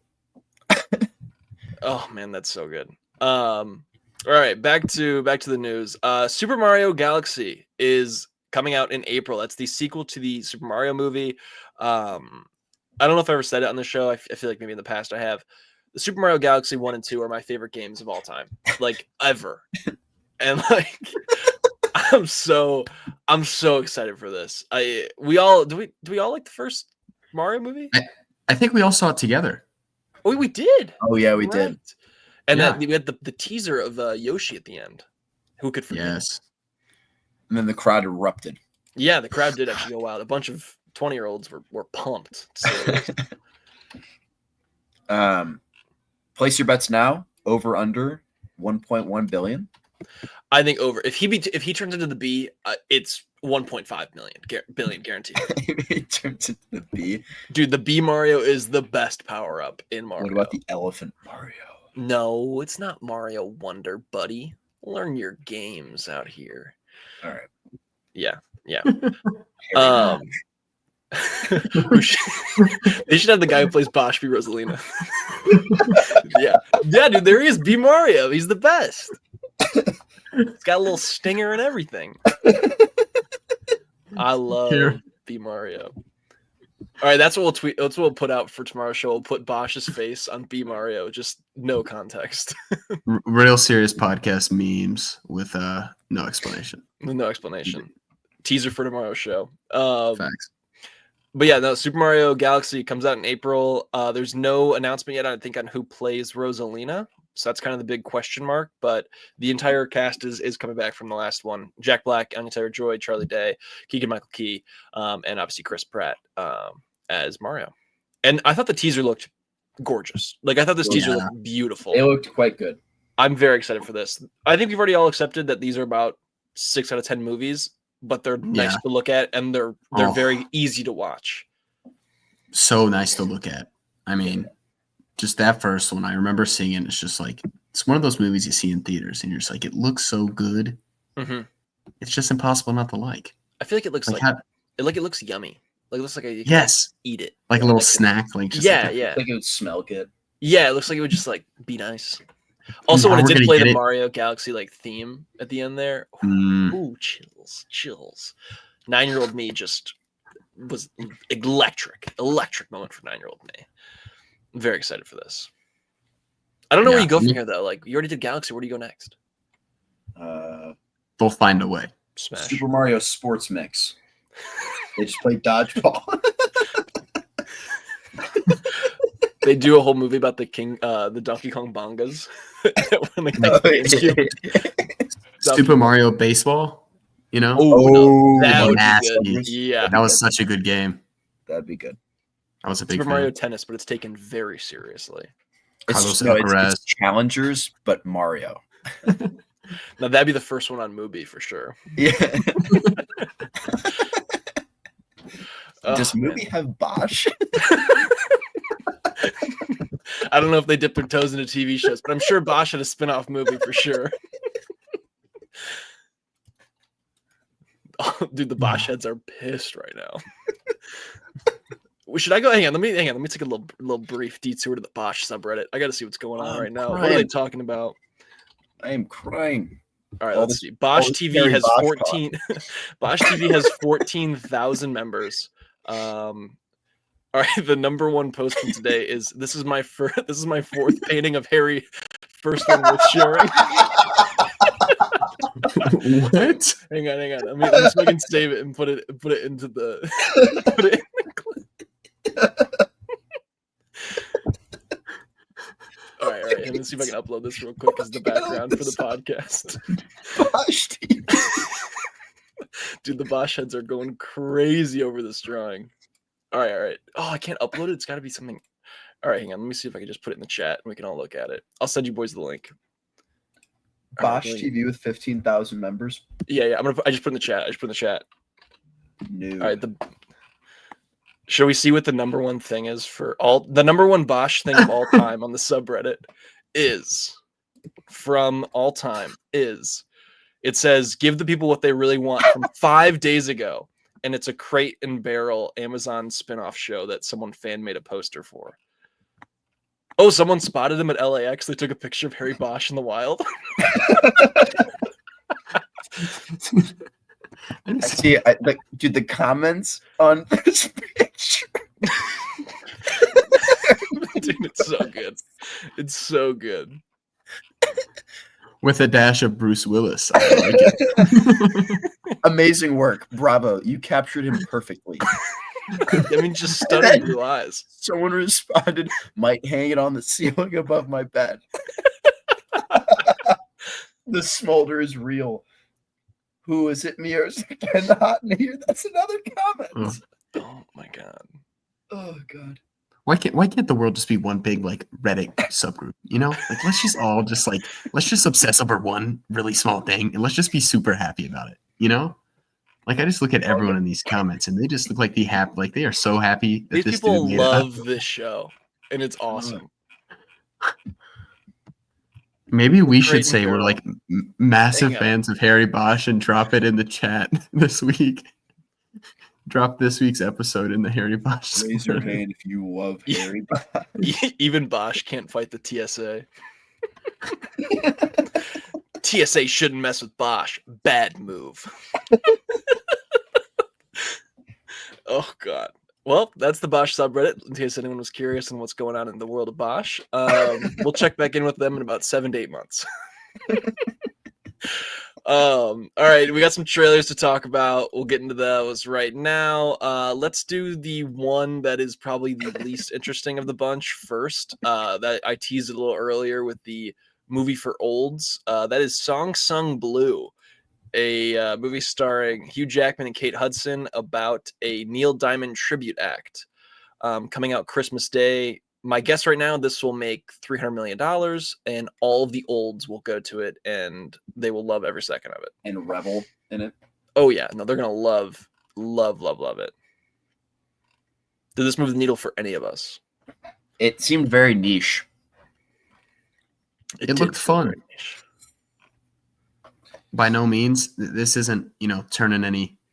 Oh man, that's so good. All right, back to the news. Super Mario Galaxy is coming out in April. That's the sequel to the Super Mario movie. I don't know if I ever said it on the show. I feel like maybe in the past I have. The Super Mario Galaxy 1 and 2 are my favorite games of all time, like ever. And like, I'm so I'm so excited for this. We all like the first Mario movie? I think we all saw it together. Oh, we did. Oh yeah, we did. And Yeah. then we had the teaser of Yoshi at the end. Who could forget? Yes. And then the crowd erupted. Yeah, the crowd did actually go wild. A bunch of 20-year-olds were pumped. Place your bets now. Over under 1.1 billion. I think over. If he turns into the B, it's 1.5 billion guaranteed. He turns into the B. Dude, the B Mario is the best power up in Mario. What about the elephant Mario? No, it's not Mario Wonder, buddy. Learn your games out here. All right. Yeah. They should have the guy who plays Bosch be Rosalina. Yeah, dude, there he is, B Mario. He's the best. It's got a little stinger and everything. I love B Mario. All right, that's what we'll tweet. That's what we'll put out for tomorrow's show. We'll put Bosch's face on B Mario, just no context. Real serious podcast memes with no explanation. No explanation. Teaser for tomorrow's show. Facts. But yeah, no, Super Mario Galaxy comes out in April. There's no announcement yet, I think, on who plays Rosalina. So that's kind of the big question mark. But the entire cast is coming back from the last one. Jack Black, Anya Taylor-Joy, Charlie Day, Keegan-Michael Key, and obviously Chris Pratt as Mario. And I thought the teaser looked gorgeous. Like, I thought this teaser looked beautiful. It looked quite good. I'm very excited for this. I think we've already all accepted that these are about 6 out of 10 movies, but they're nice to look at, and they're very easy to watch. So nice to look at. I mean, just that first one, I remember seeing it. It's just like, it's one of those movies you see in theaters, and you're just like, it looks so good. Mm-hmm. It's just impossible not to like. I feel like it looks it looks yummy. Like, it looks like you can eat it, like a little snack. Like just yeah. Like it would smell good. Yeah, it looks like it would just like be nice. Also, when it did play the Mario Galaxy like theme at the end there, ooh, chills. 9-year-old me just was electric moment for 9-year-old me. I'm very excited for this. I don't know where you go from here though. Like, you already did Galaxy. Where do you go next? They'll find a way. Smash. Super Mario Sports Mix. They just play dodgeball. They do a whole movie about the Donkey Kong bongas. Super Mario Baseball, you know? That would be good. Yeah, that was such a good game. That'd be good. I was a big Super fan. Mario Tennis, but it's taken very seriously. It's challengers, but Mario. Now that'd be the first one on MUBI for sure. Yeah. Does MUBI have Bosch? I don't know if they dip their toes into TV shows, but I'm sure Bosch had a spin-off movie for sure. Oh, dude, the Bosch heads are pissed right now. Should I go? Hang on. Let me take a little brief detour to the Bosch subreddit. I got to see what's going on right now. What are they talking about? I am crying. All right, let's see. Bosch TV has 14. Bosch TV has 14,000 members. All right, the number one post from today is this is my fourth painting of Harry. First one worth sharing. What? Hang on. Let me so I can save it and put it into the clip. All right. Let me see if I can upload this real quick as the background for the podcast. Bosch TV. Dude, the Bosch heads are going crazy over this drawing. All right. Oh, I can't upload it. It's got to be something. All right, hang on. Let me see if I can just put it in the chat and we can all look at it. I'll send you boys the link. Bosch TV with 15,000 members. Yeah. I just put in the chat. No. All right. Shall we see what the number one thing is the number one Bosch thing of all time on the subreddit is from all time is it says give the people what they really want from 5 days ago. And it's a Crate and Barrel Amazon spinoff show that someone fan made a poster for. Oh, someone spotted him at LAX. They took a picture of Harry Bosch in the wild. See, dude, the comments on this picture. Dude, it's so good. It's so good. With a dash of Bruce Willis. I like it. Amazing work. Bravo. You captured him perfectly. I mean, just stunning blue eyes. Someone responded, might hang it on the ceiling above my bed. The smolder is real. Who is it, me or is it kind of hot in here? That's another comment. Oh my god. Oh god. Why can't the world just be one big like Reddit subgroup? You know, like let's just all just like let's just obsess over one really small thing and let's just be super happy about it. You know, like I just look at everyone in these comments and they just look like they are so happy that These this people dude made love this show, and it's awesome. Maybe we should Great say we're hero. like massive Hang on. fans of Harry Bosch and drop it in the chat this week. Drop this week's episode in the Harry Bosch. Raise your hand if you love Harry Bosch. Even Bosch can't fight the TSA. TSA shouldn't mess with Bosch. Bad move. Oh god. Well, that's the Bosch subreddit. In case anyone was curious on what's going on in the world of Bosch, we'll check back in with them in about 7 to 8 months. All right, we got some trailers to talk about. We'll get into those right now. Let's do the one that is probably the least interesting of the bunch first. That I teased a little earlier with the movie for olds. That is Song Sung Blue, a movie starring Hugh Jackman and Kate Hudson about a Neil Diamond tribute act, coming out Christmas Day. My guess right now, this will make $300 million, and all of the olds will go to it, and they will love every second of it. And revel in it. Oh yeah, no, they're gonna love it. Did this move the needle for any of us? It seemed very niche. It looked fun. By no means, this isn't turning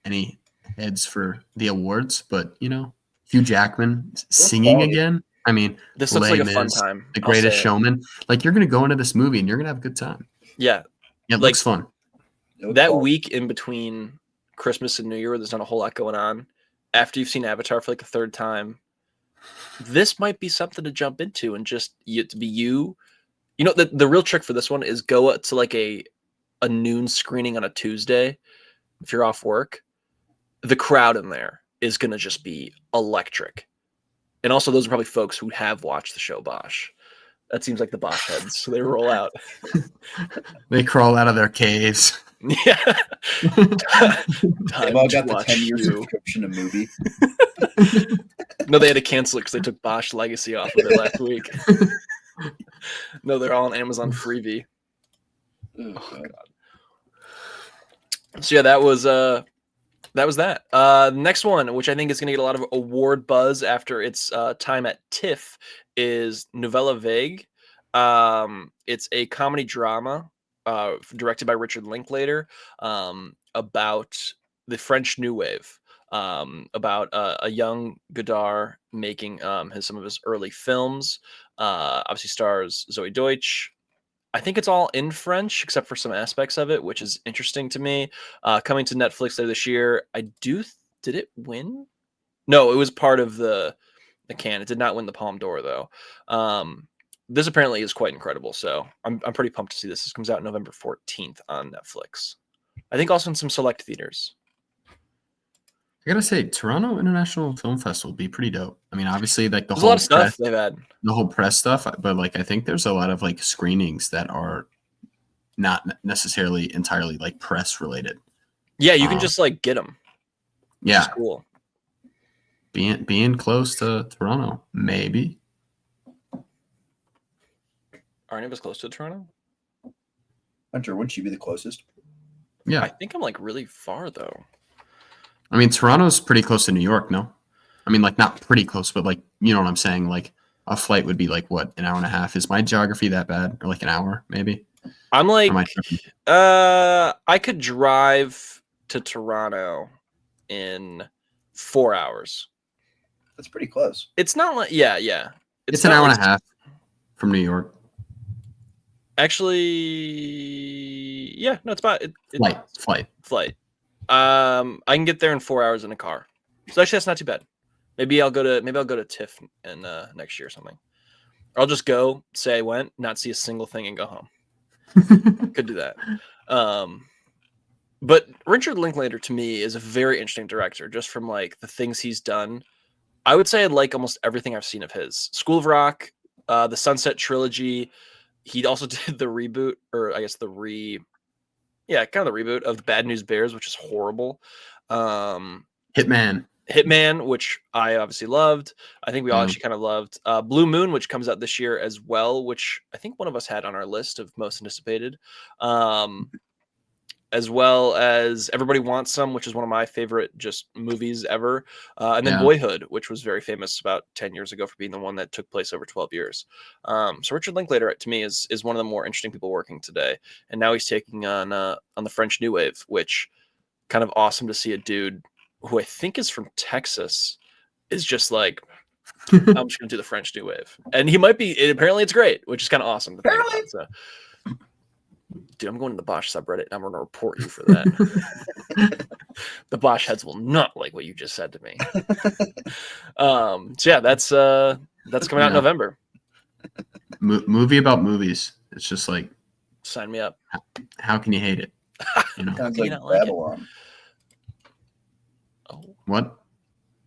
any heads for the awards, but Hugh Jackman singing again. I mean, this looks like a fun Les, time. The Greatest Showman. Like you're gonna go into this movie and you're gonna have a good time. Yeah, it looks fun. That week in between Christmas and New Year, there's not a whole lot going on. After you've seen Avatar for like a third time, this might be something to jump into and just to be you. You know, the real trick for this one is go to like a noon screening on a Tuesday. If you're off work, the crowd in there is gonna just be electric. And also, those are probably folks who have watched the show Bosch. That seems like the Bosch heads. So they roll out. They crawl out of their caves. Yeah. They've all got the 10-year subscription to MUBI. No, they had to cancel it because they took Bosch Legacy off of it last week. No, they're all on Amazon Freebie. Oh, God. So, yeah, that was that. Next one, which I think is going to get a lot of award buzz after its time at TIFF, is Novella Vague. It's a comedy drama directed by Richard Linklater about the French New Wave, about a young Godard making some of his early films. Obviously stars Zoe Deutsch. I think it's all in French except for some aspects of it, which is interesting to me. Coming to Netflix later this year. Did it win? No, it was part of the can. It did not win the Palme d'Or though. This apparently is quite incredible, so I'm pretty pumped to see this. This comes out November 14th on Netflix. I think also in some select theaters. I gotta say, Toronto International Film Festival would be pretty dope. I mean, obviously, like there's a lot of stuff they've had. The whole press stuff, but like I think there's a lot of like screenings that are not necessarily entirely like press related. Yeah, you can just like get them. Yeah, cool. Being close to Toronto, maybe. Are any of us close to Toronto? Hunter, wouldn't you be the closest? Yeah, I think I'm like really far though. I mean, Toronto's pretty close to New York, no? I mean, like, not pretty close, but, like, you know what I'm saying? Like, a flight would be, like, what, an hour and a half? Is my geography that bad? Or, like, an hour, maybe? I'm like, I could drive to Toronto in 4 hours. That's pretty close. It's not like, yeah. It's an hour and a half from New York. Actually, yeah, no, it's about flight. I can get there in 4 hours in a car. So actually, that's not too bad. Maybe I'll go to TIFF in next year or something. Or I'll just go, say I went, not see a single thing, and go home. Could do that. But Richard Linklater to me is a very interesting director, just from like the things he's done. I would say I like almost everything I've seen of his. School of Rock, the Sunset Trilogy. He also did the reboot, or I guess kind of the reboot of Bad News Bears, which is horrible. Hitman, which I obviously loved. I think we all actually kind of loved. Blue Moon, which comes out this year as well, which I think one of us had on our list of most anticipated. As well as Everybody Wants Some, which is one of my favorite just movies ever. And then Boyhood, which was very famous about 10 years ago for being the one that took place over 12 years. So Richard Linklater, to me, is one of the more interesting people working today. And now he's taking on the French New Wave, which kind of awesome to see a dude who I think is from Texas is just like, I'm just going to do the French New Wave. And he might be, apparently it's great, which is kind of awesome to think about. So. Dude, I'm going to the Bosch subreddit and I'm going to report you for that. The Bosch heads will not like what you just said to me. So yeah, that's coming out in November. Movie about movies. It's just like, sign me up. How can you hate it? You know? Sounds like Babylon. Oh, what?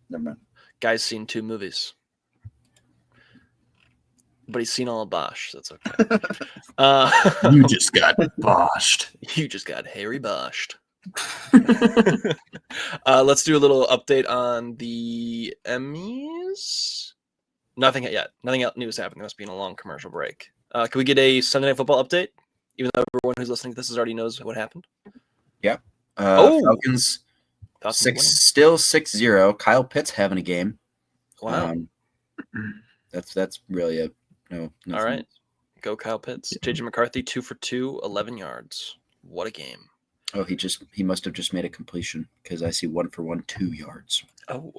Never mind. Guy's seen 2 movies. But he's seen all of Bosch, so that's okay. You just got Boshed. You just got Harry Boshed. Let's do a little update on the Emmys. Nothing yet. Nothing else new has happened. There must be in a long commercial break. Can we get a Sunday Night Football update? Even though everyone who's listening to this already knows what happened. Yeah. Falcons still 6-0. Kyle Pitts having a game. Wow. That's really a no. All right. Go Kyle Pitts. JJ McCarthy 2 for 2, 11 yards. What a game. Oh, he must have just made a completion because I see 1 for 1, 2 yards. Oh.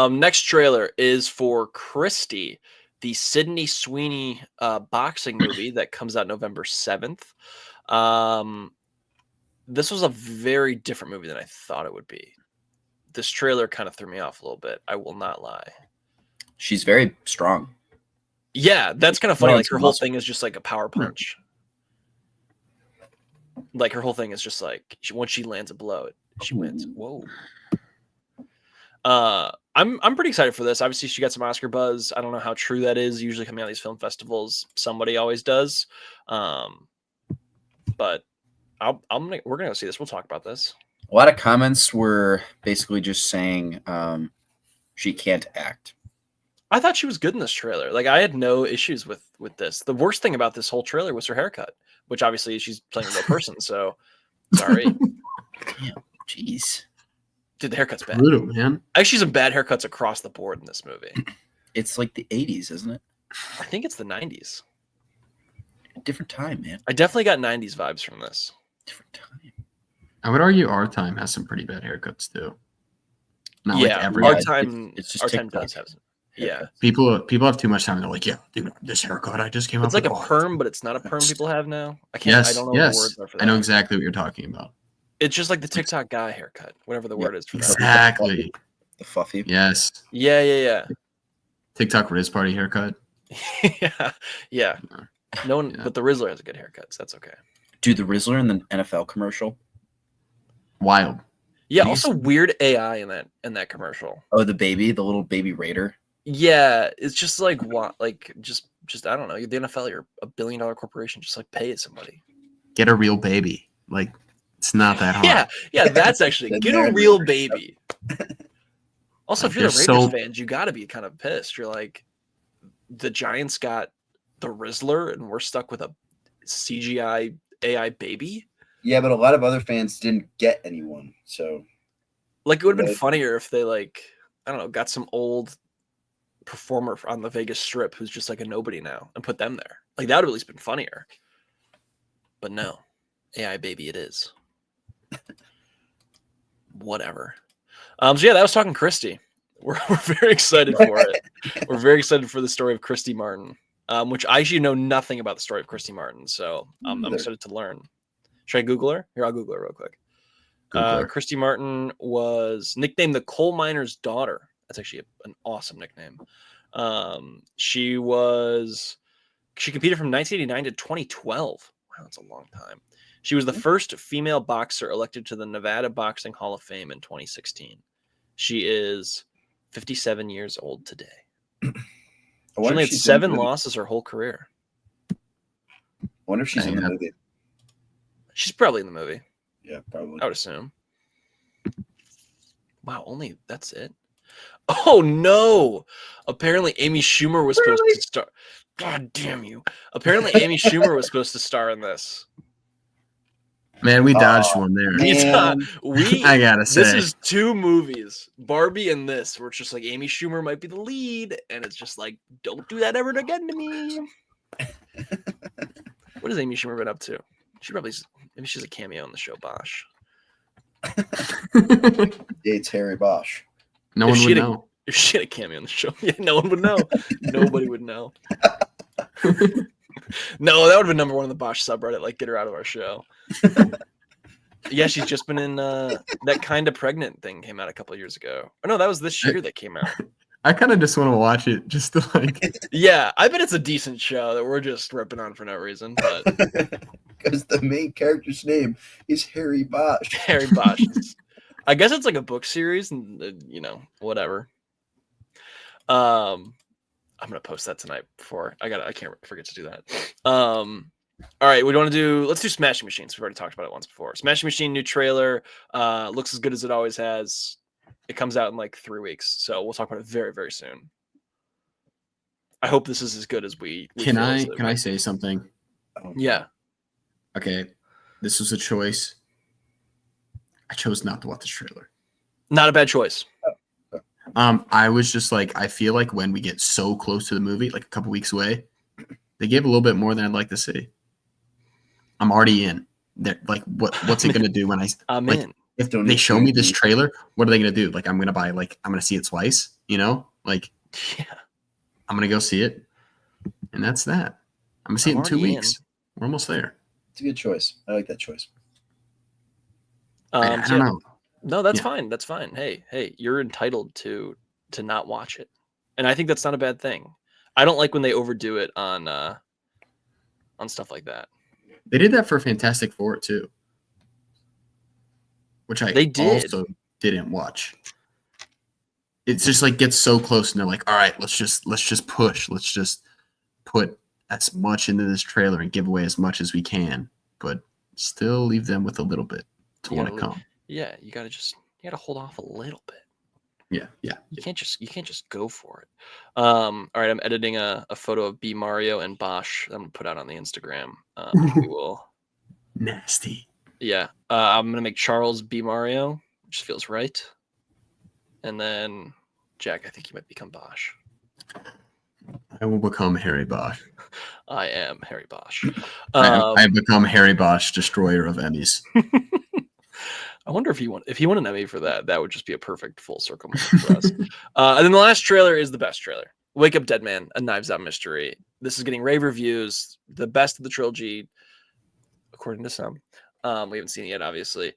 Next trailer is for Christy, the Sydney Sweeney boxing movie that comes out November 7th. This was a very different movie than I thought it would be. This trailer kind of threw me off a little bit. I will not lie. She's very strong. Yeah, that's kind of funny. Like her whole thing is just like a power punch. Like her whole thing is just like once she lands a blow, she wins. Whoa. I'm pretty excited for this. Obviously, she got some Oscar buzz. I don't know how true that is. Usually coming out of these film festivals, somebody always does. But we're gonna see this. We'll talk about this. A lot of comments were basically just saying she can't act. I thought she was good in this trailer. Like I had no issues with this. The worst thing about this whole trailer was her haircut, which obviously she's playing a real person. So sorry. Damn, jeez. Dude, the haircut's bad. Brutal, man. Actually, some bad haircuts across the board in this movie. It's like the 80s, isn't it? I think it's the 90s. Different time, man. I definitely got 90s vibes from this. Different time. I would argue our time has some pretty bad haircuts too. Not yeah, like every our time. It's just our time TikTok. does have some. Yeah, people have too much time. They're like, yeah, dude, this haircut I just came up. It's like a with. perm, but it's not a perm people have now. I can't. Yes, I don't know what the words are for that. I know exactly what you're talking about. It's just like the TikTok guy haircut, whatever the word is for that. Exactly. The fluffy. Yes. Yeah. TikTok Riz Party haircut. yeah. No one, but the Rizzler has a good haircut, so that's okay. Dude, the Rizzler in the NFL commercial. Wild. Yeah. Also, weird AI in that commercial. Oh, the little baby raider. Yeah, it's just like what, like just I don't know. You're the NFL, you're $1 billion corporation. Just like pay somebody. Get a real baby. Like it's not that hard. Yeah. That's actually get a real baby. Also, if you're the Raiders fans, you got to be kind of pissed. You're like, the Giants got the Rizzler, and we're stuck with a CGI AI baby. Yeah, but a lot of other fans didn't get anyone. So, like, it would have been funnier if they I don't know, got some old performer on the Vegas Strip who's just like a nobody now and put them there. Like that would have at least been funnier. But no, AI baby it is. Whatever. So yeah, that was Talking Christy. We're very excited for it. We're very excited for the story of Christy Martin, which I actually know nothing about the story of Christy Martin. So I'm excited to learn. Should I Google her? Here, I'll Google her real quick. Christy Martin was nicknamed the coal miner's daughter. That's actually an awesome nickname. She competed from 1989 to 2012. Wow, that's a long time. She was the first female boxer elected to the Nevada Boxing Hall of Fame in 2016. She is 57 years old today. She only had 7 losses her whole career. I wonder if she's in the movie. She's probably in the movie. Yeah, probably. I would assume. Wow, only that's it. Oh no! Apparently, Amy Schumer was supposed to star. God damn you! Apparently, Amy Schumer was supposed to star in this. Man, we dodged one there. I gotta say, this is 2 movies, Barbie and this, where it's just like Amy Schumer might be the lead, and it's just like, don't do that ever again to me. What has Amy Schumer been up to? She probably, maybe she's a cameo in the show Bosch. Dates Harry Bosch. No one would know. If she had a cameo in the show, yeah, no one would know. Nobody would know. No, that would have been #1 on the Bosch subreddit. Like, get her out of our show. Yeah, she's just been in that Kind of Pregnant thing came out a couple of years ago. Oh no, that was this year that came out. I kind of just want to watch it just to like. Yeah, I bet it's a decent show that we're just ripping on for no reason. But because the main character's name is Harry Bosch. Harry Bosch. I guess it's like a book series, and whatever. I'm gonna post that tonight before I can't forget to do that. All right, let's do Smashing Machines. We've already talked about it once before. Smashing Machine, new trailer, looks as good as it always has. It comes out in like 3 weeks, so we'll talk about it very, very soon. I hope this is as good as we can I say something? Yeah. Okay, this was a choice. I chose not to watch this trailer. Not a bad choice. I was just like, I feel like when we get so close to the movie, like a couple weeks away, they gave a little bit more than I'd like to see. I'm already in. They're like, what's it gonna do when I'm like, in? If they show me this trailer, what are they gonna do? Like, I'm gonna see it twice, Like, yeah, I'm gonna go see it, and that's that. I'm gonna see it in 2 weeks. We're almost there. It's a good choice. I like that choice. I don't know. No, that's fine. That's fine. Hey, you're entitled to not watch it, and I think that's not a bad thing. I don't like when they overdo it on stuff like that. They did that for Fantastic Four too, which I also didn't watch. It's just like gets so close, and they're like, "All right, let's just push. Let's just put as much into this trailer and give away as much as we can, but still leave them with a little bit to want to come." Yeah, you gotta hold off a little bit. Yeah. You can't just go for it. All right, I'm editing a photo of B Mario and Bosch. I'm gonna put out on the Instagram. We will. Nasty. Yeah, I'm gonna make Charles B Mario, which feels right. And then Jack, I think you might become Bosch. I will become Harry Bosch. I am Harry Bosch. I become Harry Bosch, destroyer of Emmys. I wonder if he won an Emmy for that. That would just be a perfect full circle moment for us. And then the last trailer is the best trailer. Wake Up Dead Man, a Knives Out mystery. This is getting rave reviews, the best of the trilogy, according to some. We haven't seen it yet, obviously.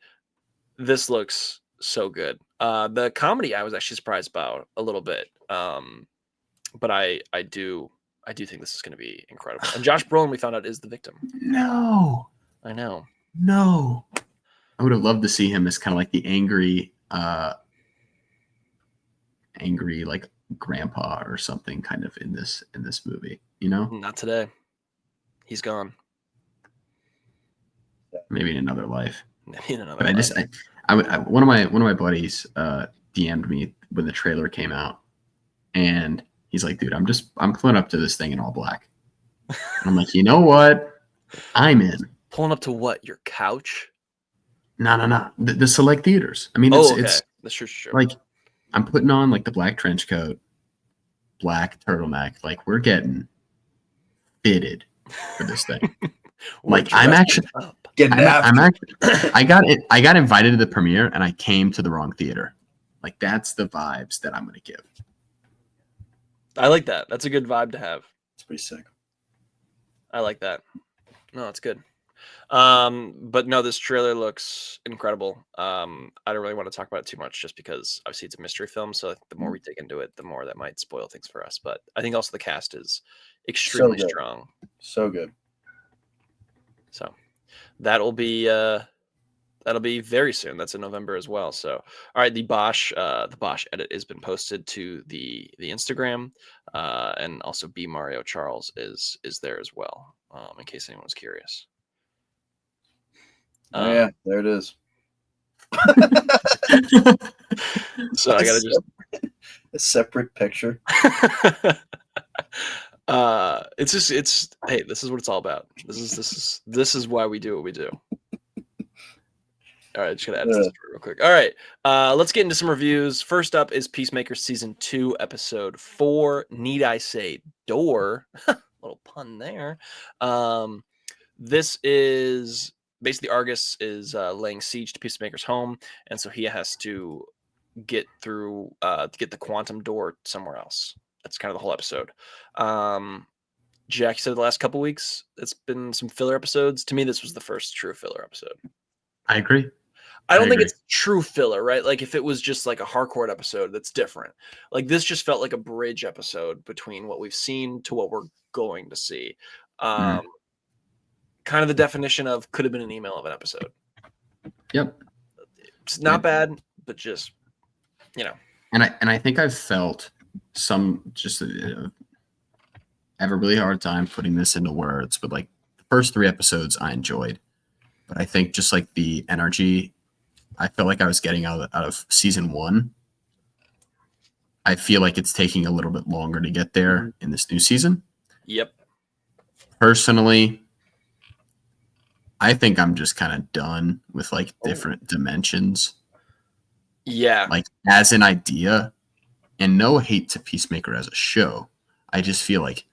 This looks so good. The comedy I was actually surprised about a little bit. But I do think this is going to be incredible. And Josh Brolin, we found out, is the victim. No. I know. No. I would have loved to see him as kind of like the angry like grandpa or something kind of in this movie, Not today. He's gone. Maybe in another life. Maybe in another but life. One of my buddies DM'd me when the trailer came out, and he's like, "Dude, I'm pulling up to this thing in all black." And I'm like, you know what? I'm in. Pulling up to what? Your couch? No. The select theaters. I mean, it's that's true. Like, I'm putting on like the black trench coat, black turtleneck. Like, we're getting fitted for this thing. Like, I'm actually I got invited to the premiere, and I came to the wrong theater. Like, that's the vibes that I'm gonna give. I like that. That's a good vibe to have. It's pretty sick. I like that. No, it's good. But no, this trailer looks incredible. I don't really want to talk about it too much just because obviously it's a mystery film. So the more we dig into it, the more that might spoil things for us. But I think also the cast is extremely strong. So good. So That'll be very soon. That's in November as well. So, all right, the Bosch edit has been posted to the Instagram, and also B Mario Charles is there as well. In case anyone was curious. Oh yeah, there it is. So I gotta just a separate picture. it's hey, this is what it's all about. This is why we do what we do. All right, just gonna edit this real quick. All right, let's get into some reviews. First up is Peacemaker season 2, episode 4. Need I say door? Little pun there. This is basically Argus is laying siege to Peacemaker's home, and so he has to get through get the quantum door somewhere else. That's kind of the whole episode. Jack, you said the last couple weeks it's been some filler episodes. To me, this was the first true filler episode. I agree. I don't think it's true filler, right? Like if it was just like a hardcore episode, that's different. Like this just felt like a bridge episode between what we've seen to what we're going to see. Kind of the definition of could have been an email of an episode. Yep. It's not bad, but just, you know. And I think I've felt some just I have a really hard time putting this into words, but like the first 3 episodes I enjoyed, but I think just like the energy I felt like I was getting out of season 1, I feel like it's taking a little bit longer to get there in this new season. Yep. Personally, I think I'm just kind of done with like different dimensions. Yeah. Like as an idea, and no hate to Peacemaker as a show. I just feel like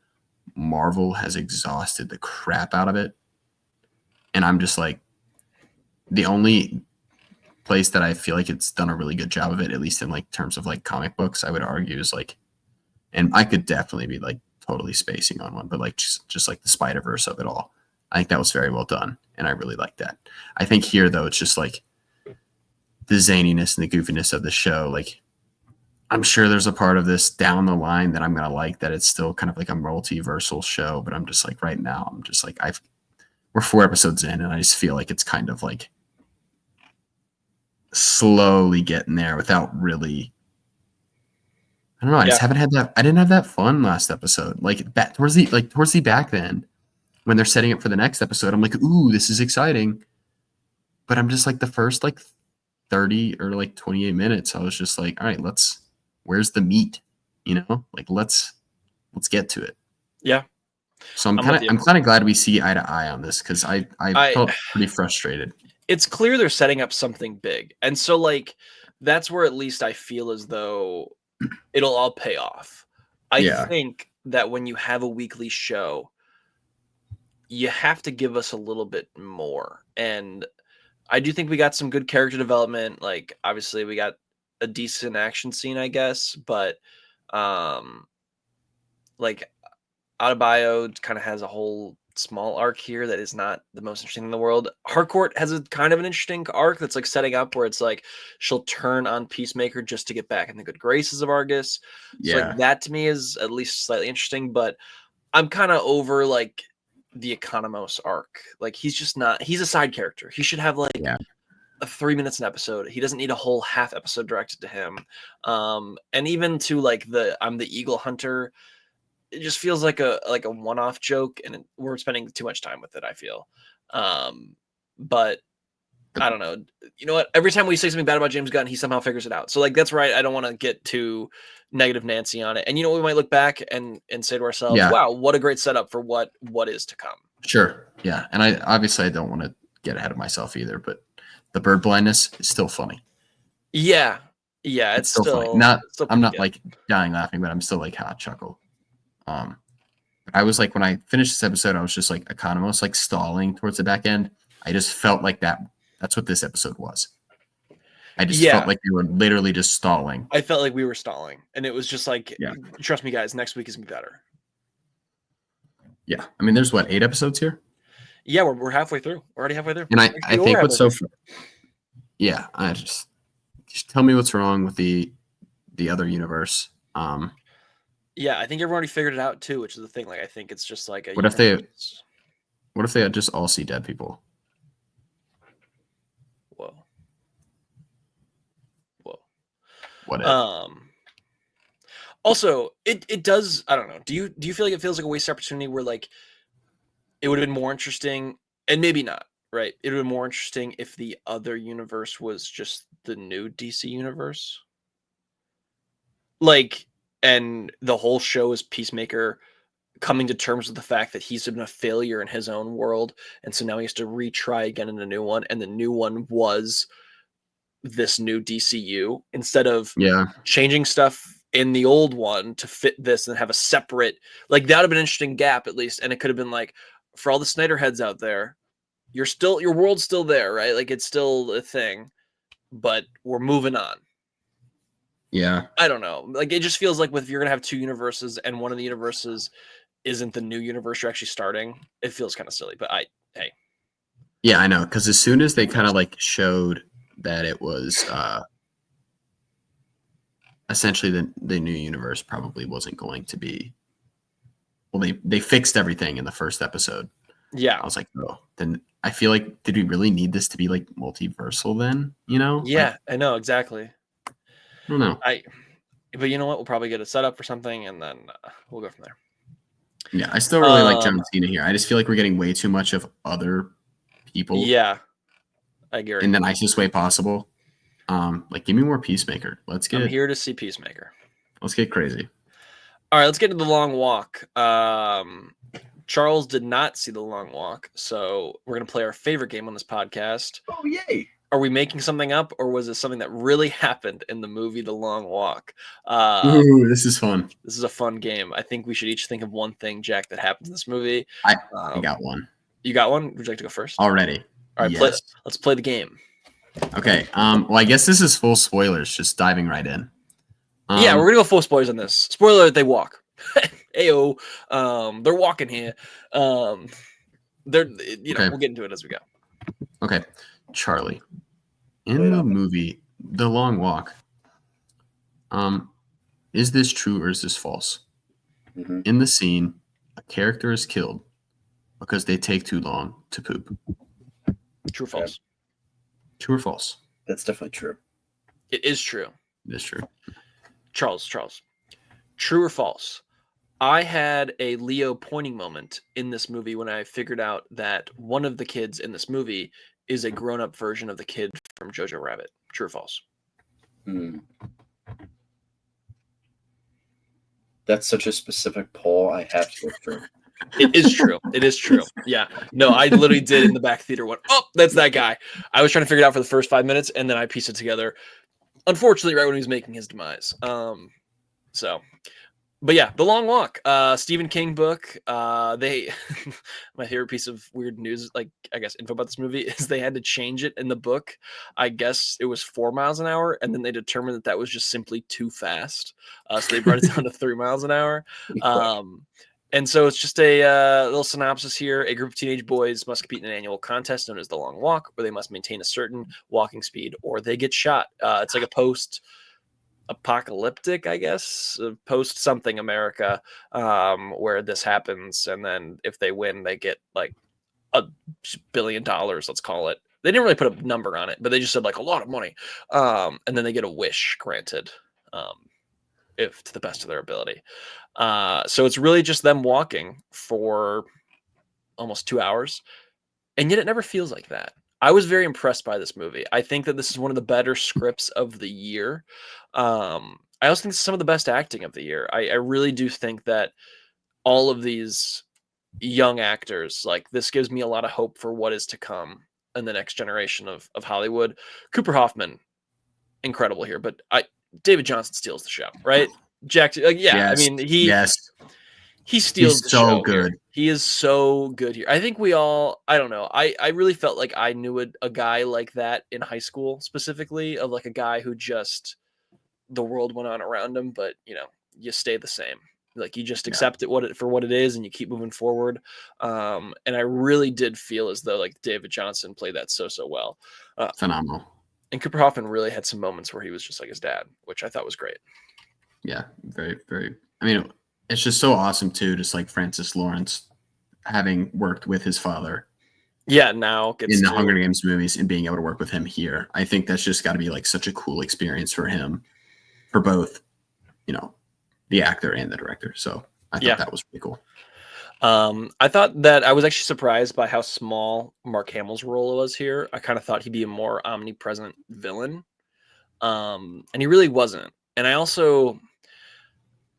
Marvel has exhausted the crap out of it. And I'm just like, the only place that I feel like it's done a really good job of it, at least in like terms of like comic books, I would argue is like, and I could definitely be like totally spacing on one, but like just like the Spider-Verse of it all. I think that was very well done, and I really like that. I think here though, it's just like the zaniness and the goofiness of the show. Like I'm sure there's a part of this down the line that I'm gonna like, that it's still kind of like a multiversal show, but I'm just like right now, I'm just like we're 4 episodes in, and I just feel like it's kind of like slowly getting there without really. I don't know. I just haven't had that. I didn't have that fun last episode. Like towards the back end, when they're setting up for the next episode, I'm like, ooh, this is exciting. But I'm just like the first like 30 or like 28 minutes, I was just like, all right, where's the meat? You know, like let's get to it. Yeah. So I'm kind of glad we see eye to eye on this, because I felt pretty frustrated. It's clear they're setting up something big. And so like that's where at least I feel as though it'll all pay off. I think that when you have a weekly show, you have to give us a little bit more. And I do think we got some good character development. Like obviously we got a decent action scene, I guess, but like Adebayo kind of has a whole small arc here that is not the most interesting in the world. Harcourt has a kind of an interesting arc that's like setting up where it's like she'll turn on Peacemaker just to get back in the good graces of Argus. So like that to me is at least slightly interesting, but I'm kind of over like the Economos arc. Like he's a side character. He should have like a 3 minutes an episode. He doesn't need a whole half episode directed to him. And even to like I'm the Eagle Hunter, it just feels like a one-off joke, and we're spending too much time with it, I feel. But I don't know. You know what? Every time we say something bad about James Gunn, he somehow figures it out. So like that's right. I don't want to get too negative Nancy on it. And you know, we might look back and say to ourselves, wow, what a great setup for what is to come. Sure. Yeah. And I don't want to get ahead of myself either, but the bird blindness is still funny. Yeah. Yeah. It's still funny. I'm not like dying laughing, but I'm still like hot chuckle. I was like, when I finished this episode, I was just like Economos, like stalling towards the back end. I just felt like that's what this episode was. I just felt like we were literally just stalling. I felt like we were stalling, and it was just like, trust me, guys, next week is gonna be better. Yeah, I mean, there's 8 episodes here. Yeah, we're halfway through. We're already halfway through. And I think what's so, I just tell me what's wrong with the other universe. Yeah, I think everyone already figured it out too, which is the thing. Like, I think it's just like what if they just all see dead people? what if. Also, it does. I don't know. Do you feel like it feels like a wasted opportunity where like it would have been more interesting, and maybe not, right? It would have been more interesting if the other universe was just the new DC universe. Like, and the whole show is Peacemaker coming to terms with the fact that he's been a failure in his own world, and so now he has to retry again in a new one, and the new one was this new DCU instead of changing stuff in the old one to fit this and have a separate, like, that would have been an interesting gap at least, and it could have been like, for all the Snyder heads out there, your world's still there, right? Like, it's still a thing, but we're moving on. Yeah. I don't know. Like, it just feels like if you're gonna have two universes and one of the universes isn't the new universe you're actually starting, it feels kind of silly. But hey. Yeah, I know. Because as soon as they kind of like showed that it was essentially the new universe probably wasn't going to be. Well, they fixed everything in the first episode. Yeah. I was like, oh, then I feel like, did we really need this to be like multiversal then? You know? Yeah, like, I know, exactly. I don't know. But you know what? We'll probably get it set up for something, and then we'll go from there. Yeah, I still really like John Cena here. I just feel like we're getting way too much of other people. Yeah, I agree. In the nicest way possible. Like, give me more Peacemaker. I'm here to see Peacemaker. Let's get crazy. All right, let's get to the long walk. Charles did not see the long walk, so we're gonna play our favorite game on this podcast. Oh, yay! Are we making something up, or was it something that really happened in the movie The Long Walk? Ooh, this is fun. This is a fun game. I think we should each think of one thing, Jack, that happens in this movie. I got one. You got one? Would you like to go first? Already. All right, yes. Let's play the game. Okay. Well, I guess this is full spoilers, just diving right in. Yeah, we're gonna go full spoilers on this. Spoiler alert, they walk. Ayo. They're walking here. They're we'll get into it as we go. Okay. Charlie. In the movie The Long Walk, is this true or is this false? Mm-hmm. In the scene, a character is killed because they take too long to poop. True or false? True or false? That's definitely true. It is true. It is true. Charles. True or false? I had a Leo pointing moment in this movie when I figured out that one of the kids in this movie is a grown-up version of the kid from Jojo Rabbit. True or false? That's such a specific poll. I have to look through. It is true. It is true. Yeah. No, I literally did in the back theater. Went, oh, that's that guy. I was trying to figure it out for the first 5 minutes, and then I pieced it together. Unfortunately, right when he was making his demise. But yeah, The Long Walk, Stephen King book. My favorite piece of weird news, like, I guess, info about this movie is they had to change it in the book. I guess it was 4 miles an hour, and then they determined that was just simply too fast. So they brought it down to 3 miles an hour. And so it's just a little synopsis here. A group of teenage boys must compete in an annual contest known as The Long Walk, where they must maintain a certain walking speed or they get shot. It's like a post-apocalyptic, I guess, post something America, where this happens. And then if they win, they get like $1 billion, let's call it. They didn't really put a number on it, but they just said like a lot of money. And then they get a wish granted, if to the best of their ability. So it's really just them walking for almost 2 hours, and yet it never feels like that. I was very impressed by this movie. I think that this is one of the better scripts of the year. I also think this is some of the best acting of the year. I really do think that all of these young actors, like, this gives me a lot of hope for what is to come in the next generation of Hollywood. Cooper Hoffman, incredible here, but David Johnson steals the show, right? Jack, yes. I mean, he steals the show. Good. Here. He is so good here. I think we all, I don't know. I really felt like I knew a guy like that in high school, specifically, of like a guy who just, the world went on around him, but you stay the same. Like, you just accept it for what it is, and you keep moving forward. And I really did feel as though like David Johnson played that so well. Phenomenal. And Cooper Hoffman really had some moments where he was just like his dad, which I thought was great. Yeah, very, very. I mean, it's just so awesome too. Just like Francis Lawrence having worked with his father. Yeah, now in the Hunger Games movies and being able to work with him here. I think that's just got to be like such a cool experience for him. for both, the actor and the director. So I thought that was pretty cool. I thought that I was actually surprised by how small Mark Hamill's role was here. I kind of thought he'd be a more omnipresent villain. And he really wasn't. And I also,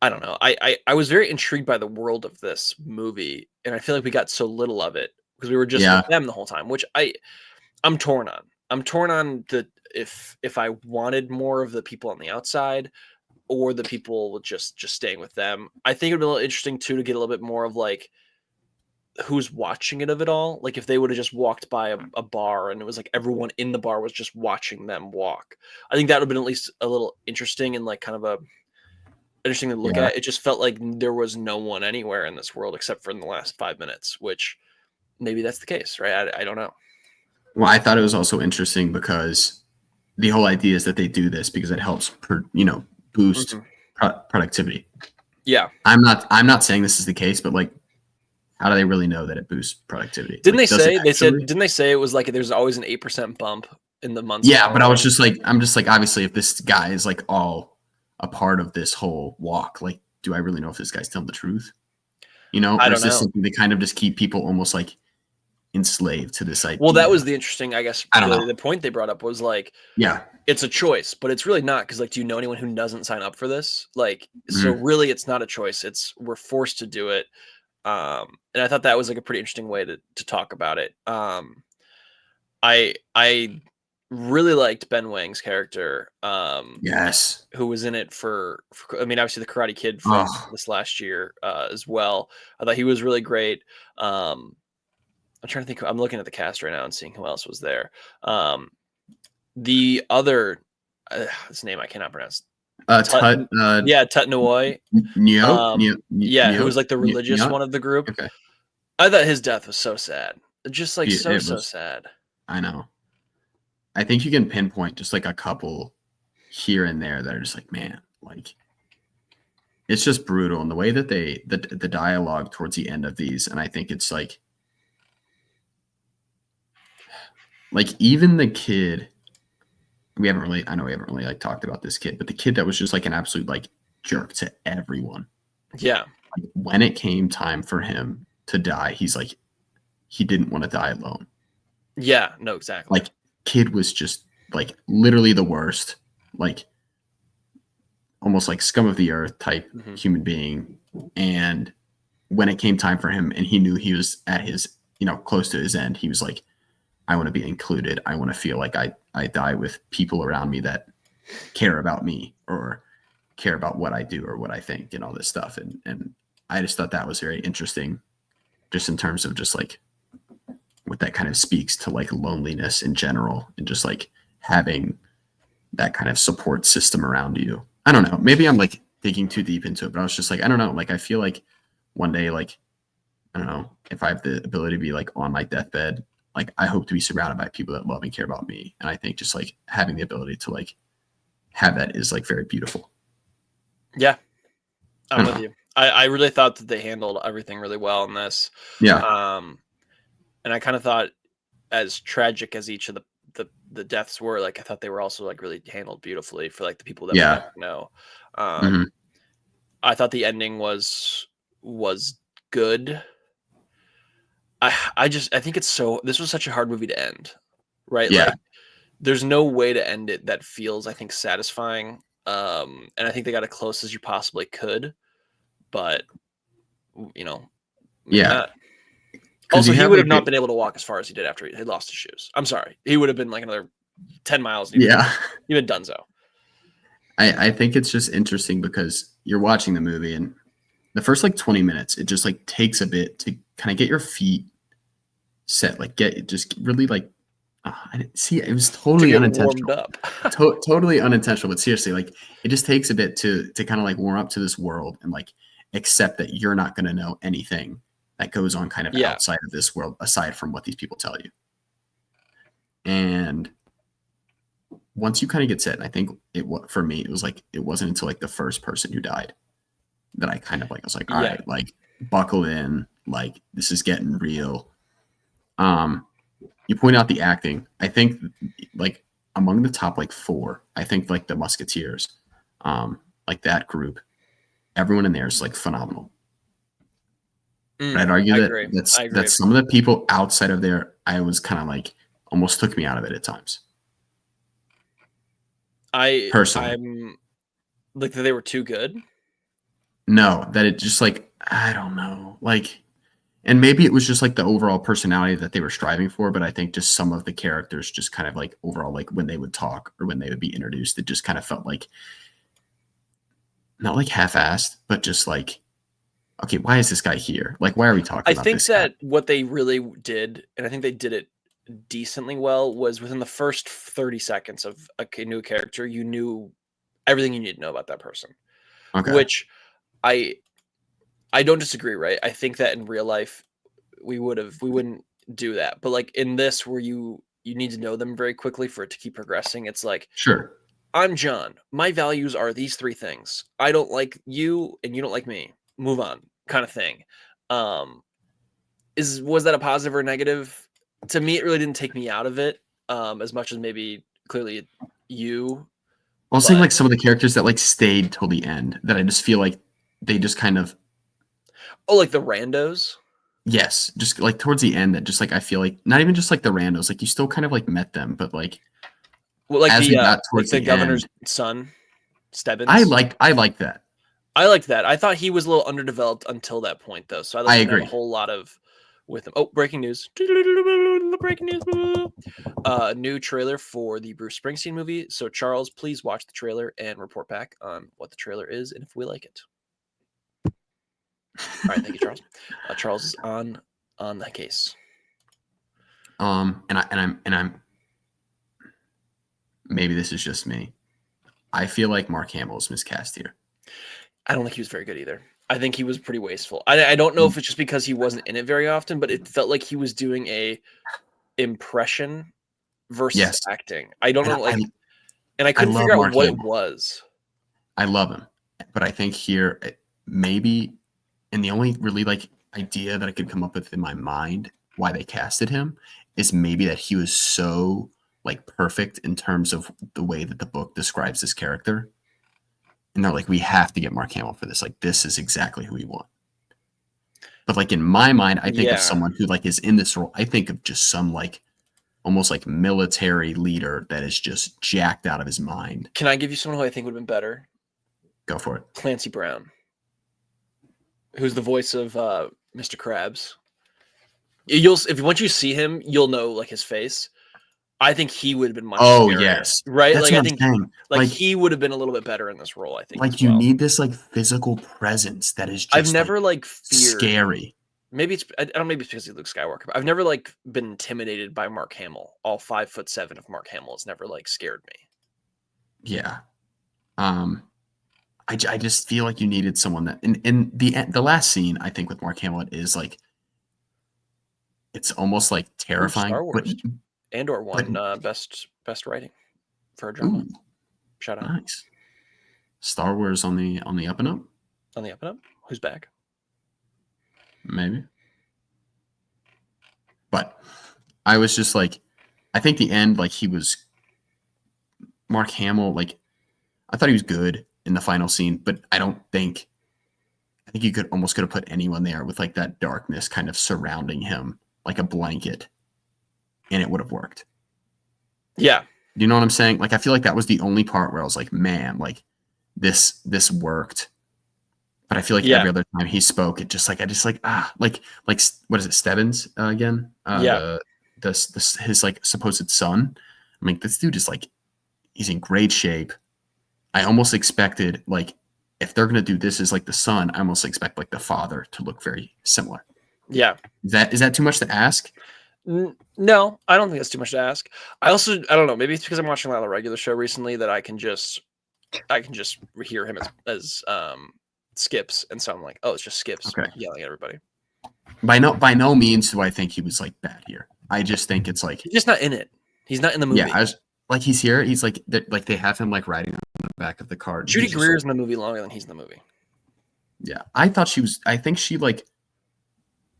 I don't know. I was very intrigued by the world of this movie, and I feel like we got so little of it because we were just with them the whole time, which I'm torn on. I'm torn on if I wanted more of the people on the outside or the people just staying with them. I think it'd be a little interesting too to get a little bit more of like who's watching it of it all. Like if they would have just walked by a bar and it was like everyone in the bar was just watching them walk. I think that would have been at least a little interesting and like kind of a interesting to look at. It just felt like there was no one anywhere in this world except for in the last 5 minutes, which maybe that's the case, right? I don't know. Well, I thought it was also interesting because the whole idea is that they do this because it helps, boost productivity. Yeah. I'm not saying this is the case, but like, how do they really know that it boosts productivity? Didn't they say it was like there's always an 8% bump in the months? Yeah, but I'm just like, obviously, if this guy is like all a part of this whole walk, like, do I really know if this guy's telling the truth? I don't know. Something they kind of just keep people almost like enslaved to this idea? Well, that was the interesting, I guess. I don't know. The point they brought up was like, yeah, it's a choice, but it's really not because like, do you know anyone who doesn't sign up for this? Like, so really, it's not a choice. We're forced to do it. And I thought that was like a pretty interesting way to talk about it. I really liked Ben Wang's character. Yes, who was in it for I mean, obviously the Karate Kid from this last year as well. I thought he was really great. I'm trying to think. I'm looking at the cast right now and seeing who else was there. The other, his name I cannot pronounce. Tut Nuoi. Yeah, who was like the religious one of the group. Okay. I thought his death was so sad. Just like so sad. I know. I think you can pinpoint just like a couple here and there that are just like, man, like it's just brutal. And the way that the dialogue towards the end of these, and I think it's like even the kid, I know we haven't really like talked about this kid, but the kid that was just like an absolute like jerk to everyone. Yeah. Like, when it came time for him to die, he's like, he didn't want to die alone. Yeah, no, exactly. Like, kid was just like literally the worst, like almost like scum of the earth type human being. And when it came time for him and he knew he was at his, close to his end, he was like, I want to be included. I want to feel like I die with people around me that care about me or care about what I do or what I think and all this stuff. And I just thought that was very interesting, just in terms of just like what that kind of speaks to like loneliness in general and just like having that kind of support system around you. I don't know. Maybe I'm like digging too deep into it, but I was just like, I don't know. Like, I feel like one day, like, I don't know, if I have the ability to be like on my deathbed, like I hope to be surrounded by people that love and care about me. And I think just like having the ability to like have that is like very beautiful. Yeah. I'm with you. I really thought that they handled everything really well in this. Yeah. And I kind of thought, as tragic as each of the deaths were, like I thought they were also like really handled beautifully for like the people that we don't know. I thought the ending was good. I think this was such a hard movie to end, right? Yeah. Like, there's no way to end it that feels, I think, satisfying. And I think they got as close as you possibly could, but yeah. Also, he would have not been able to walk as far as he did after he lost his shoes. I'm sorry. He would have been like another 10 miles. Yeah. Even done so. I think it's just interesting because you're watching the movie and the first like 20 minutes, it just like takes a bit to kind of get your feet set, like really like, I didn't see it. It was totally unintentional. Warmed up. Totally unintentional, but seriously, like it just takes a bit to kind of like warm up to this world and like accept that you're not going to know anything that goes on kind of outside of this world, aside from what these people tell you. And once you kind of get set, and I think for me, it was like, it wasn't until like the first person who died that I kind of like, I was like, all right, like buckle in, like this is getting real. You point out the acting. I think like among the top like 4, I think like the Musketeers like that group, everyone in there is like phenomenal. But I'd I argue agree. that some of the people outside of there, I was kind of like almost took me out of it at times. Personally, I'm like that they were too good. No, that it just like I don't know, like, and maybe it was just like the overall personality that they were striving for. But I think just some of the characters just kind of like overall, like when they would talk or when they would be introduced, it just kind of felt like not like half-assed, but just like, okay, why is this guy here? Like, why are we talking I about think this that guy? what they really did, and I think they did it decently well, was within the first 30 seconds of a new character, you knew everything you need to know about that person. Okay, Which I don't disagree, right? I think that in real life we wouldn't do that. But like in this where you need to know them very quickly for it to keep progressing, it's like, sure. I'm John. My values are these three things. I don't like you and you don't like me. Move on, kind of thing. Was that a positive or negative? To me, it really didn't take me out of it as much as maybe clearly you. Well, I'm saying But like some of the characters that like stayed till the end that I just feel like they just kind of like the randos. yes, just like towards the end that just like I feel like not even just like the randos, like you still kind of like met them, but like Well, like as we got like towards the the governor's end, son, Stebbins. I liked that. I liked that. I thought he was a little underdeveloped until that point, though. So I I didn't have a agree. whole lot of with him. Oh, breaking news! Breaking news! New trailer for the Bruce Springsteen movie. So Charles, please watch the trailer and report back on what the trailer is and if we like it. All right, thank you, Charles. Charles is on that case. And I'm maybe this is just me. I feel like Mark Hamill is miscast here. I don't think he was very good either. I think he was pretty wasteful. I don't know if it's just because he wasn't in it very often, but it felt like he was doing a impression versus Yes. acting. I don't know, like, and I I couldn't love figure out Mark what Hamill. it was. I love him, but I think here maybe, and the only really like idea that I could come up with in my mind why they casted him is maybe that he was so like perfect in terms of the way that the book describes this character. And they're like, we have to get Mark Hamill for this. Like, this is exactly who we want. But like in my mind, I think of someone who like is in this role. I think of just some like almost like military leader that is just jacked out of his mind. Can I give you someone who I think would have been better? Go for it. Clancy Brown, who's the voice of Mr. Krabs. Once you see him, you'll know like his face. I think he would have been much. Oh scarier, yes, right. That's like what I think, saying. like he would have been a little bit better in this role. I think. Like you need this like physical presence that is just. I've never like feared. Scary. Maybe it's I don't know, maybe it's because he Luke Skywalker. But I've never like been intimidated by Mark Hamill. All 5'7" of Mark Hamill has never like scared me. Yeah. I just feel like you needed someone that in the last scene, I think with Mark Hamill, it is like it's almost like terrifying. Star Wars. Andor won best writing for a drama. Shout out. Nice. Star Wars on the up and up? On the up and up? Who's back? Maybe. But I was just like, I think the end, like he was Mark Hamill, like I thought he was good in the final scene, but I think you could have put anyone there with like that darkness kind of surrounding him like a blanket and it would have worked. Yeah. You know what I'm saying? Like, I feel like that was the only part where I was like, man, like this worked. But I feel like every other time he spoke, it just like, like what is it? Stebbins again? His like supposed son. I mean, this dude is like, he's in great shape. I almost expected like, if they're going to do this as like the son, I almost expect like the father to look very similar. Yeah. Is that too much to ask? No, I don't think that's too much to ask. I don't know. Maybe it's because I'm watching a lot of the regular show recently that I can just hear him as Skips, and so I'm like, oh, it's just Skips yelling at everybody. By no means do I think he was like bad here. I just think it's like he's just not in it. He's not in the movie. Yeah, like he's here. He's like they have him like riding on the back of the car. Judy Greer's in the movie longer than he's in the movie. Yeah, I think she like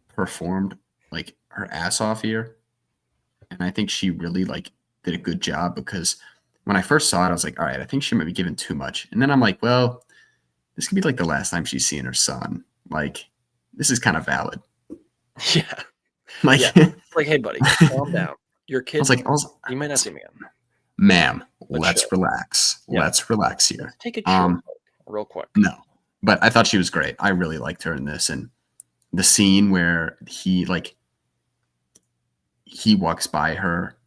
performed like her ass off here, and I think she really like did a good job because when I first saw it, I was like, all right, I think she might be given too much. And then I'm like, well, this could be like the last time she's seeing her son. Like, this is kind of valid. Yeah. Like, yeah. Like, hey, buddy, calm down. Your kid. You might not see me again. Ma'am, But let's chill. relax. Yeah. Let's relax here. Take a chill real quick. No, but I thought she was great. I really liked her in this, and the scene where he walks by her,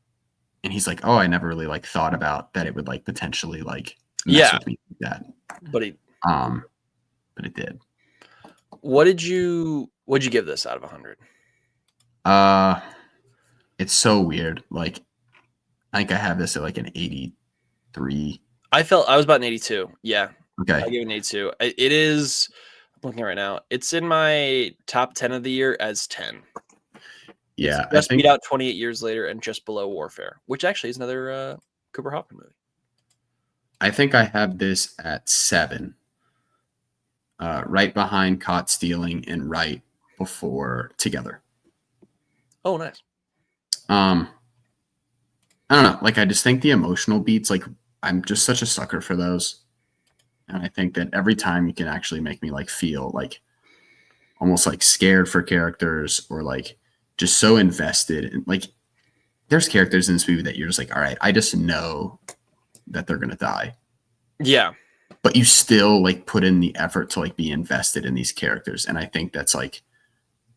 and he's like, "Oh, I never really like thought about that. It would like potentially like mess with me like that." But it did. What'd you give this out of 100? It's so weird. Like, I think I have this at like an 83. I was about an 82. Yeah. Okay. I give it an 82. It is, I'm looking right now. It's in my top 10 of the year as 10. Yeah. It's just beat out 28 Years Later and just below Warfare, which actually is another Cooper Hoffman movie. I think I have this at 7. Right behind Caught Stealing and right before Together. Oh, nice. I don't know. Like, I just think the emotional beats, like, I'm just such a sucker for those. And I think that every time you can actually make me like feel like almost like scared for characters or like just so invested. And like, there's characters in this movie that you're just like, all right, I just know that they're going to die. Yeah. But you still like put in the effort to like be invested in these characters. And I think that's like,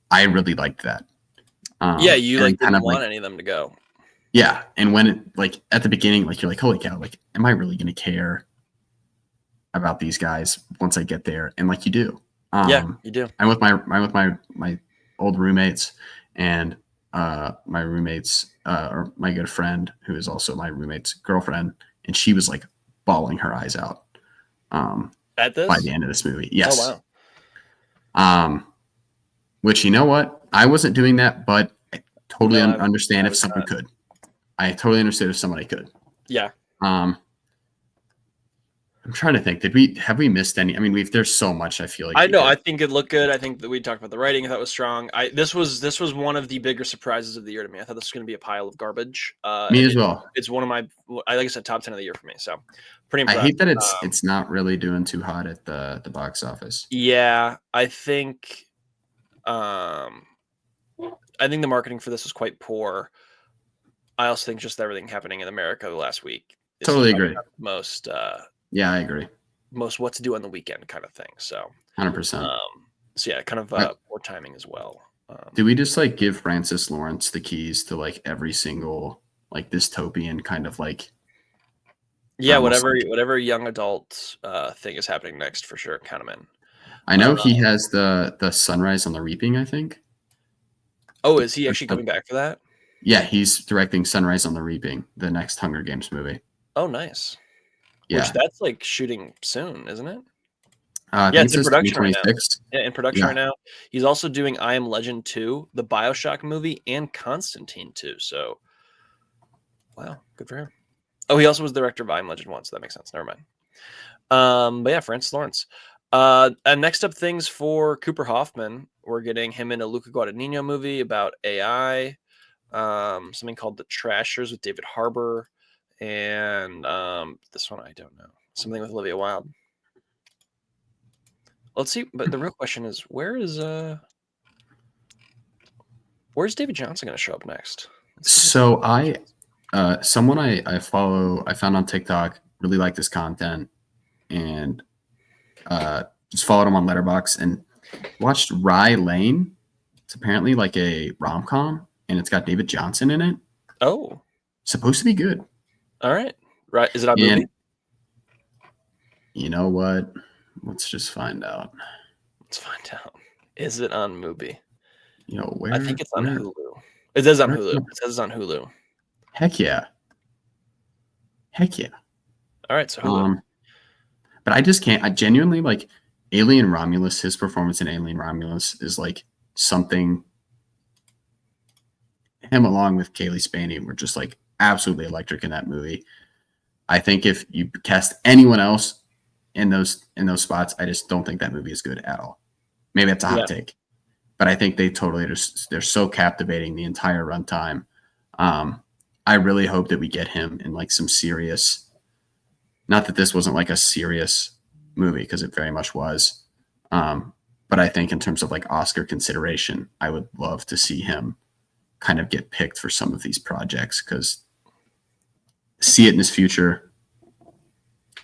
I really liked that. Yeah. You like kind didn't of want like, any of them to go. Yeah. And when it like at the beginning, like you're like, holy cow, like, am I really going to care about these guys once I get there? And like you do. Yeah, you do. I'm with my old roommates and my roommates or my good friend who is also my roommate's girlfriend, and she was like bawling her eyes out at this by the end of this movie. Yes. Oh wow. Which, you know what? I wasn't doing that, but I totally understand if someone not. could. I totally understood if somebody could. Yeah. I'm trying to think. Have we missed any? I mean, there's so much. I feel like I know. I think it looked good. I think that we talked about the writing. I thought it was strong. This was one of the bigger surprises of the year to me. I thought this was going to be a pile of garbage. Me as well. It's one of my, like I said, top 10 of the year for me. So pretty impressed. I hate that it's not really doing too hot at the box office. Yeah, I think the marketing for this was quite poor. I also think just everything happening in America the last week. Totally agree. Most. Yeah, I agree. Most what to do on the weekend kind of thing. So 100%. So yeah, kind of poor timing as well. Do we just like give Francis Lawrence the keys to like every single like dystopian kind of like? Yeah, whatever young adult thing is happening next for sure. Count him in. I know he has the Sunrise on the Reaping, I think. Oh, is he actually coming back for that? Yeah, he's directing Sunrise on the Reaping, the next Hunger Games movie. Oh, nice. Yeah, which that's like shooting soon, isn't it? Yeah, it's in production right now. Yeah, in production right now. He's also doing I Am Legend 2, the BioShock movie, and Constantine 2. So, wow, good for him. Oh, he also was the director of I Am Legend 1, so that makes sense. Never mind. But yeah, Francis Lawrence. And next up, things for Cooper Hoffman. We're getting him in a Luca Guadagnino movie about AI. Something called The Trashers with David Harbour. And this one I don't know. Something with Olivia Wilde. Let's see, but the real question is, where's David Johnson going to show up next? So someone I follow, I found on TikTok, really liked his content, and just followed him on Letterboxd and watched Rye Lane. It's apparently like a rom-com, and it's got David Johnson in it. Oh, supposed to be good. All right, right. Is it on MUBI? You know what? Let's just find out. Let's find out. Is it on MUBI? You know where? I think it's on Hulu. It is on Hulu. It says it's on Hulu. Heck yeah. Heck yeah. All right, so Hulu. But I just can't. I genuinely like Alien Romulus. His performance in Alien Romulus is like something. Him along with Kaylee Spaney were just like absolutely electric in that movie. I think if you cast anyone else in those spots, I just don't think that movie is good at all. Maybe that's a hot take, but I think they totally they're so captivating the entire runtime. I really hope that we get him in like some serious Not that this wasn't like a serious movie, because it very much was. But I think in terms of like Oscar consideration, I would love to see him kind of get picked for some of these projects, because see it in his future.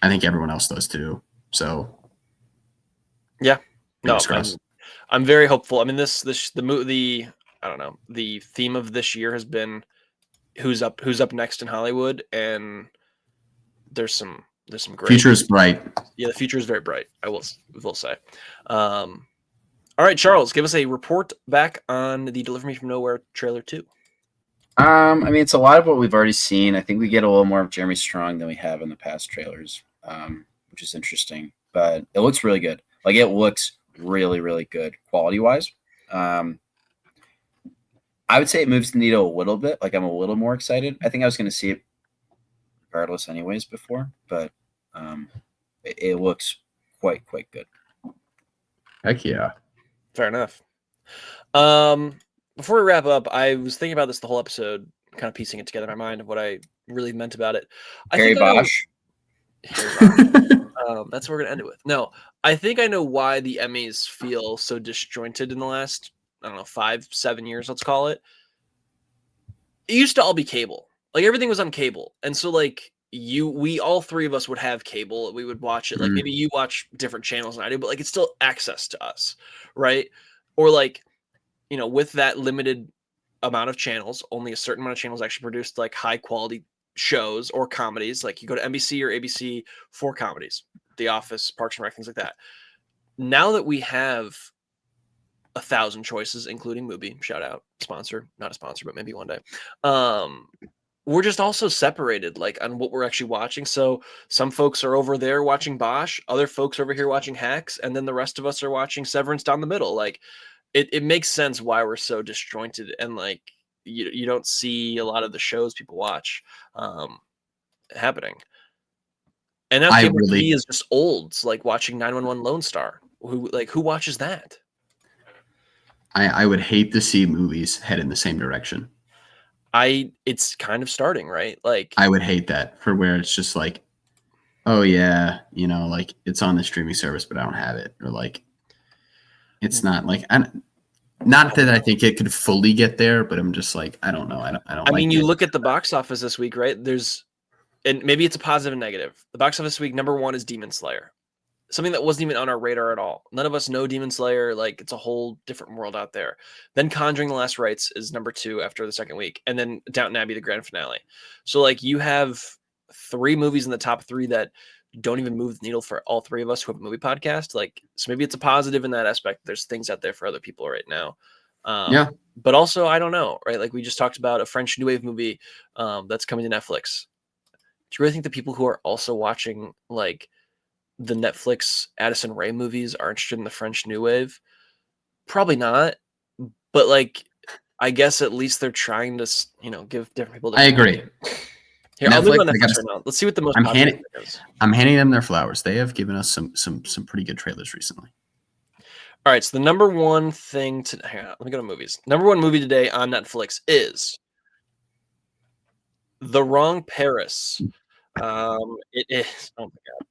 I think everyone else does too. So yeah, no, crossed. I'm very hopeful. I mean, the I don't know, the theme of this year has been who's up next in Hollywood, and there's some great future is bright. Yeah, the future is very bright. I will say. All right, Charles, give us a report back on the Deliver Me from Nowhere trailer 2. I mean, it's a lot of what we've already seen. I think we get a little more of Jeremy Strong than we have in the past trailers, which is interesting. But it looks really good. Like, it looks really, really good quality-wise. I would say it moves the needle a little bit. Like, I'm a little more excited. I think I was going to see it regardless anyways before, but it looks quite good. Heck yeah. Fair enough. Before we wrap up, I was thinking about this the whole episode, kind of piecing it together in my mind of what I really meant about it. Harry Bosch. That's what we're gonna end it with. No, I think I know why the Emmys feel so disjointed in the last, I don't know, 5-7 years, let's call it. It used to all be cable. Like, everything was on cable. And so like we all three of us would have cable. We would watch it. Like, maybe you watch different channels than I do, but like, it's still access to us, right? Or like, you know, with that limited amount of channels, only a certain amount of channels actually produced like high quality shows or comedies. Like, you go to NBC or ABC for comedies, The Office, Parks and Rec, things like that. Now that we have 1,000 choices, including MUBI, shout out, sponsor, not a sponsor, but maybe one day. We're just also separated, like, on what we're actually watching. So some folks are over there watching Bosch, other folks over here watching Hacks, and then the rest of us are watching Severance down the middle. Like, it makes sense why we're so disjointed, and like you don't see a lot of the shows people watch happening. And now cable TV is just old. It's like watching 911 Lone Star. Who watches that? I would hate to see movies head in the same direction. It's kind of starting, right? Like, I would hate that, for where it's just like, oh yeah, you know, like, it's on the streaming service, but I don't have it, or like, it's not like, not that I think it could fully get there, but I'm just like, I don't know. I don't. I mean, you look at the box office this week, right? And maybe it's a positive and negative. The box office this week, number 1 is Demon Slayer. Something that wasn't even on our radar at all. None of us know Demon Slayer. Like, it's a whole different world out there. Then Conjuring: The Last Rites is number 2 after the second week. And then Downton Abbey, the grand finale. So like, you have 3 movies in the top 3 that don't even move the needle for all 3 of us who have a movie podcast. Like, so maybe it's a positive in that aspect. There's things out there for other people right now. Yeah. But also, I don't know, right? Like, we just talked about a French New Wave movie that's coming to Netflix. Do you really think the people who are also watching like the Netflix Addison Rae movies are interested in the French New Wave? Probably not. But like, I guess at least they're trying to, you know, give different people. I agree. Here, Netflix, I'll move on Netflix right now. Let's see what the most. I'm handing them their flowers. They have given us some pretty good trailers recently. All right, so the number one thing to hang on, let me go to movies. Number 1 movie today on Netflix is The Wrong Paris. It is, oh my god,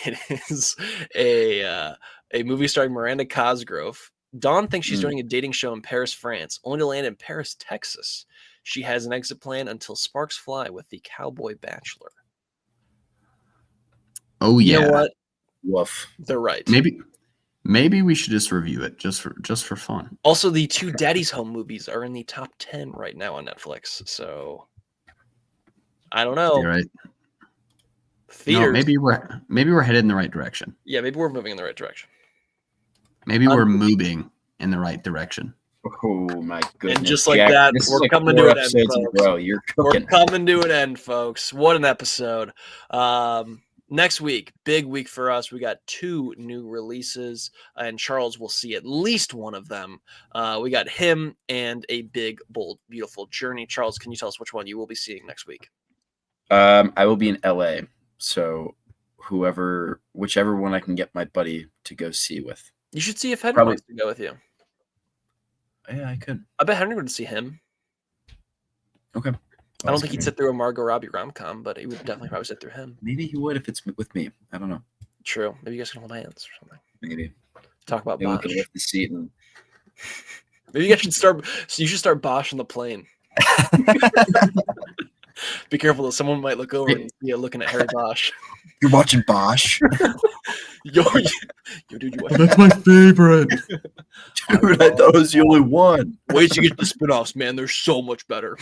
it is a movie starring Miranda Cosgrove. Dawn thinks she's doing a dating show in Paris, France, only to land in Paris, Texas. She has an exit plan until sparks fly with the cowboy bachelor. Oh yeah, you know what? Woof. They're right. Maybe we should just review it just for fun. Also, the 2 Daddy's Home movies are in the top 10 right now on Netflix. So I don't know. You're right. Theaters. No, maybe we're headed in the right direction. Yeah, maybe we're moving in the right direction. Maybe we're moving in the right direction. Oh my goodness! And just like Jack, that, we're like coming to an end, folks. You're cooking. We're coming to an end, folks. What an episode! Next week, big week for us. We got 2 new releases, and Charles will see at least one of them. We got him and A Big, Bold, Beautiful Journey. Charles, can you tell us which one you will be seeing next week? I will be in LA, so whichever one I can get my buddy to go see with. You should see if Henry wants to go with you. Yeah, I could. I bet Henry would see him. Okay. I don't think he'd sit through a Margot Robbie rom-com, but he would definitely probably sit through him. Maybe he would if it's with me. I don't know. True. Maybe you guys can hold hands or something. Maybe. Talk about Maybe we Bosch. can lift the seat and Maybe you guys should start. So you should start Bosch on the plane. Be careful though. Someone might look over and see you looking at Harry Bosch. You're watching Bosch. Yo, dude, you watch. That's my favorite. Dude, I thought it was the only one. Wait till you get to the spinoffs, man. They're so much better.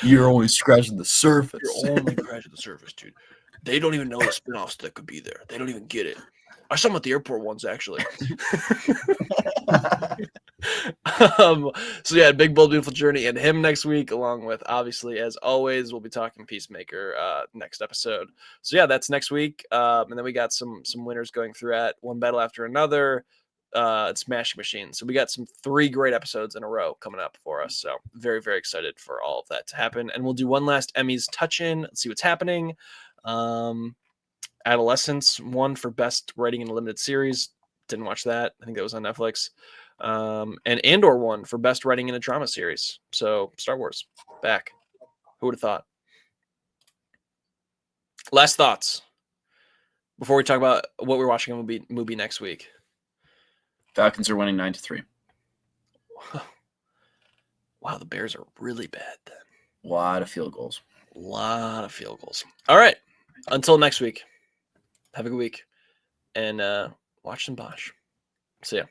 You're only scratching the surface. You're only scratching the surface, dude. They don't even know the spinoffs that could be there. They don't even get it. I saw them at the airport once, actually. So yeah, Big Bold Beautiful Journey and him next week, along with obviously, as always, we'll be talking Peacemaker next episode. So yeah, that's next week. And then we got some winners going through at One Battle After Another. Smashing Machines. So we got 3 great episodes in a row coming up for us. So very, very excited for all of that to happen. And we'll do one last Emmys touch-in, see what's happening. Adolescence won for Best Writing in a Limited Series. Didn't watch that. I think that was on Netflix. And Andor won for Best Writing in a Drama Series. So Star Wars back. Who would have thought? Last thoughts before we talk about what we're watching on MUBI next week. Falcons are winning 9-3. Wow, the Bears are really bad then. A lot of field goals. A lot of field goals. All right. Until next week. Have a good week. And watch some Bosch. See ya.